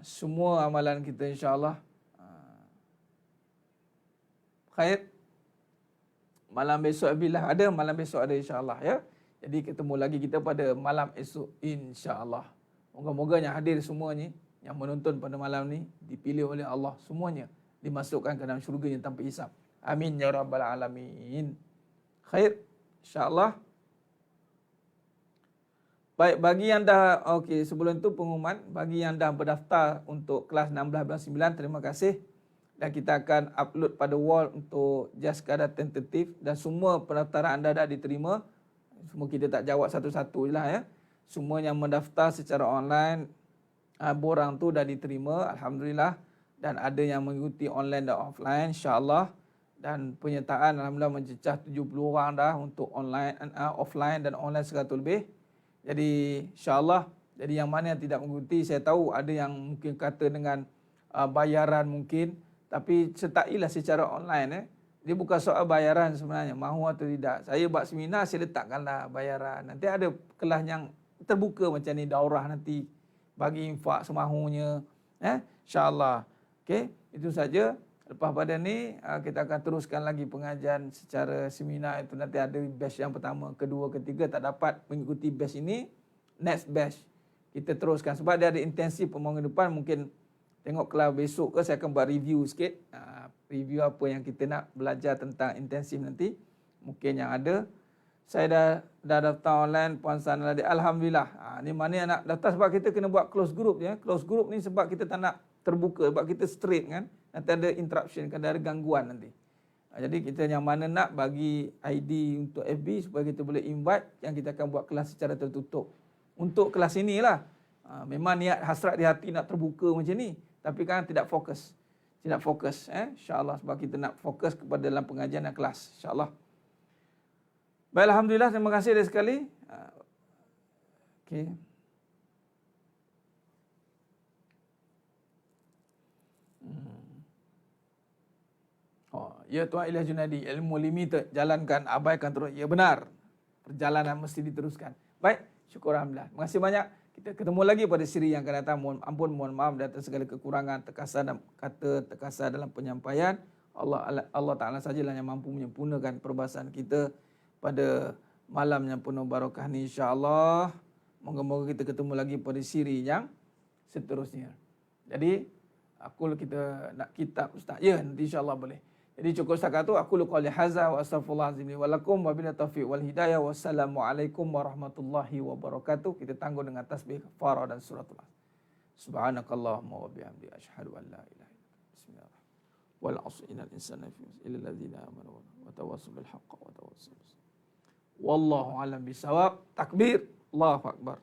semua amalan kita insyaAllah. Khair. Malam besok bila ada, malam besok ada insyaAllah ya. Jadi ketemu lagi kita pada malam esok insyaAllah. Moga-moga yang hadir semuanya, yang menonton pada malam ni dipilih oleh Allah semuanya, dimasukkan ke dalam syurga yang tanpa hisap. Amin ya rabbal alamin. Khair, insya-Allah. Baik, bagi yang dah sebelum tu pengumuman, bagi yang dah berdaftar untuk kelas 16-9, terima kasih. Dan kita akan upload pada wall untuk just sekadar tentatif, dan semua pendaftaran anda dah diterima. Semua kita tak jawab satu-satu je lah ya. Semua yang mendaftar secara online, borang tu dah diterima, alhamdulillah. Dan ada yang mengikuti online dan offline, insya-Allah. Dan penyertaan alhamdulillah mencecah 70 orang dah untuk online, offline dan online 100 lebih. Jadi insya-Allah, jadi yang mana yang tidak mengikuti, saya tahu ada yang mungkin kata dengan bayaran mungkin, tapi sertailah secara online. Dia bukan soal bayaran sebenarnya, mahu atau tidak. Saya buat seminar, saya letakkanlah bayaran. Nanti ada kelas yang terbuka macam ni, daurah nanti bagi infak semahunya. InsyaAllah. Okey, itu saja. Lepas pada ni, kita akan teruskan lagi pengajian secara seminar itu. Nanti ada batch yang pertama, kedua, ketiga. Tak dapat mengikuti batch ini, next batch kita teruskan. Sebab dia ada intensif pembangunan depan. Mungkin tengok kelas besok ke, saya akan buat review sikit. Review apa yang kita nak belajar tentang intensif nanti. Mungkin yang ada. Saya dah daftar online, Puan Sana. Alhamdulillah. Ni mana yang nak daftar, sebab kita kena buat close group ya. Close group ni sebab kita tak nak terbuka, sebab kita straight kan. Nanti ada interruption, ada gangguan nanti. Jadi kita yang mana nak bagi ID untuk FB supaya kita boleh invite, yang kita akan buat kelas secara tertutup. Untuk kelas inilah. Memang niat hasrat di hati nak terbuka macam ni. Tapi kan tidak fokus. Tidak fokus. InsyaAllah, sebab kita nak fokus kepada dalam pengajian dan kelas. InsyaAllah. Baik, alhamdulillah, terima kasih dari sekali. Okey. Ya Tuan Ilyas Junadi, ilmu limited, jalankan, abaikan terus. Ya benar. Perjalanan mesti diteruskan. Baik, syukur alhamdulillah. Terima kasih banyak. Kita ketemu lagi pada siri yang akan datang. Mohon ampun, mohon maaf atas segala kekurangan, terkasar dalam kata, terkasar dalam penyampaian. Allah Ta'ala sajalah yang mampu menyempurnakan perbahasan kita pada malam yang penuh barakah ni, insya-Allah. Moga-moga kita ketemu lagi pada siri yang seterusnya. Jadi, kita nak kitab Ustaz. Ya, nanti insya-Allah boleh. Jadi cukup setakat tu, aku qouli hadza wa astaghfirullahalazim wa lakum wa billahi taufiq wal hidayah. Wassalamualaikum warahmatullahi wabarakatuh. Kita tangguh dengan tasbih kafarah dan suratul As. Subhanakallahumma wa bihamdika asyhadu an la ilaha illa anta astaghfiruka wal 'asri innal insana illa alladzina amanu wa tawassaw bil haqqi wa tawassaw bis sabr. Wallahu a'lam bisawab. Takbir. Allahu akbar.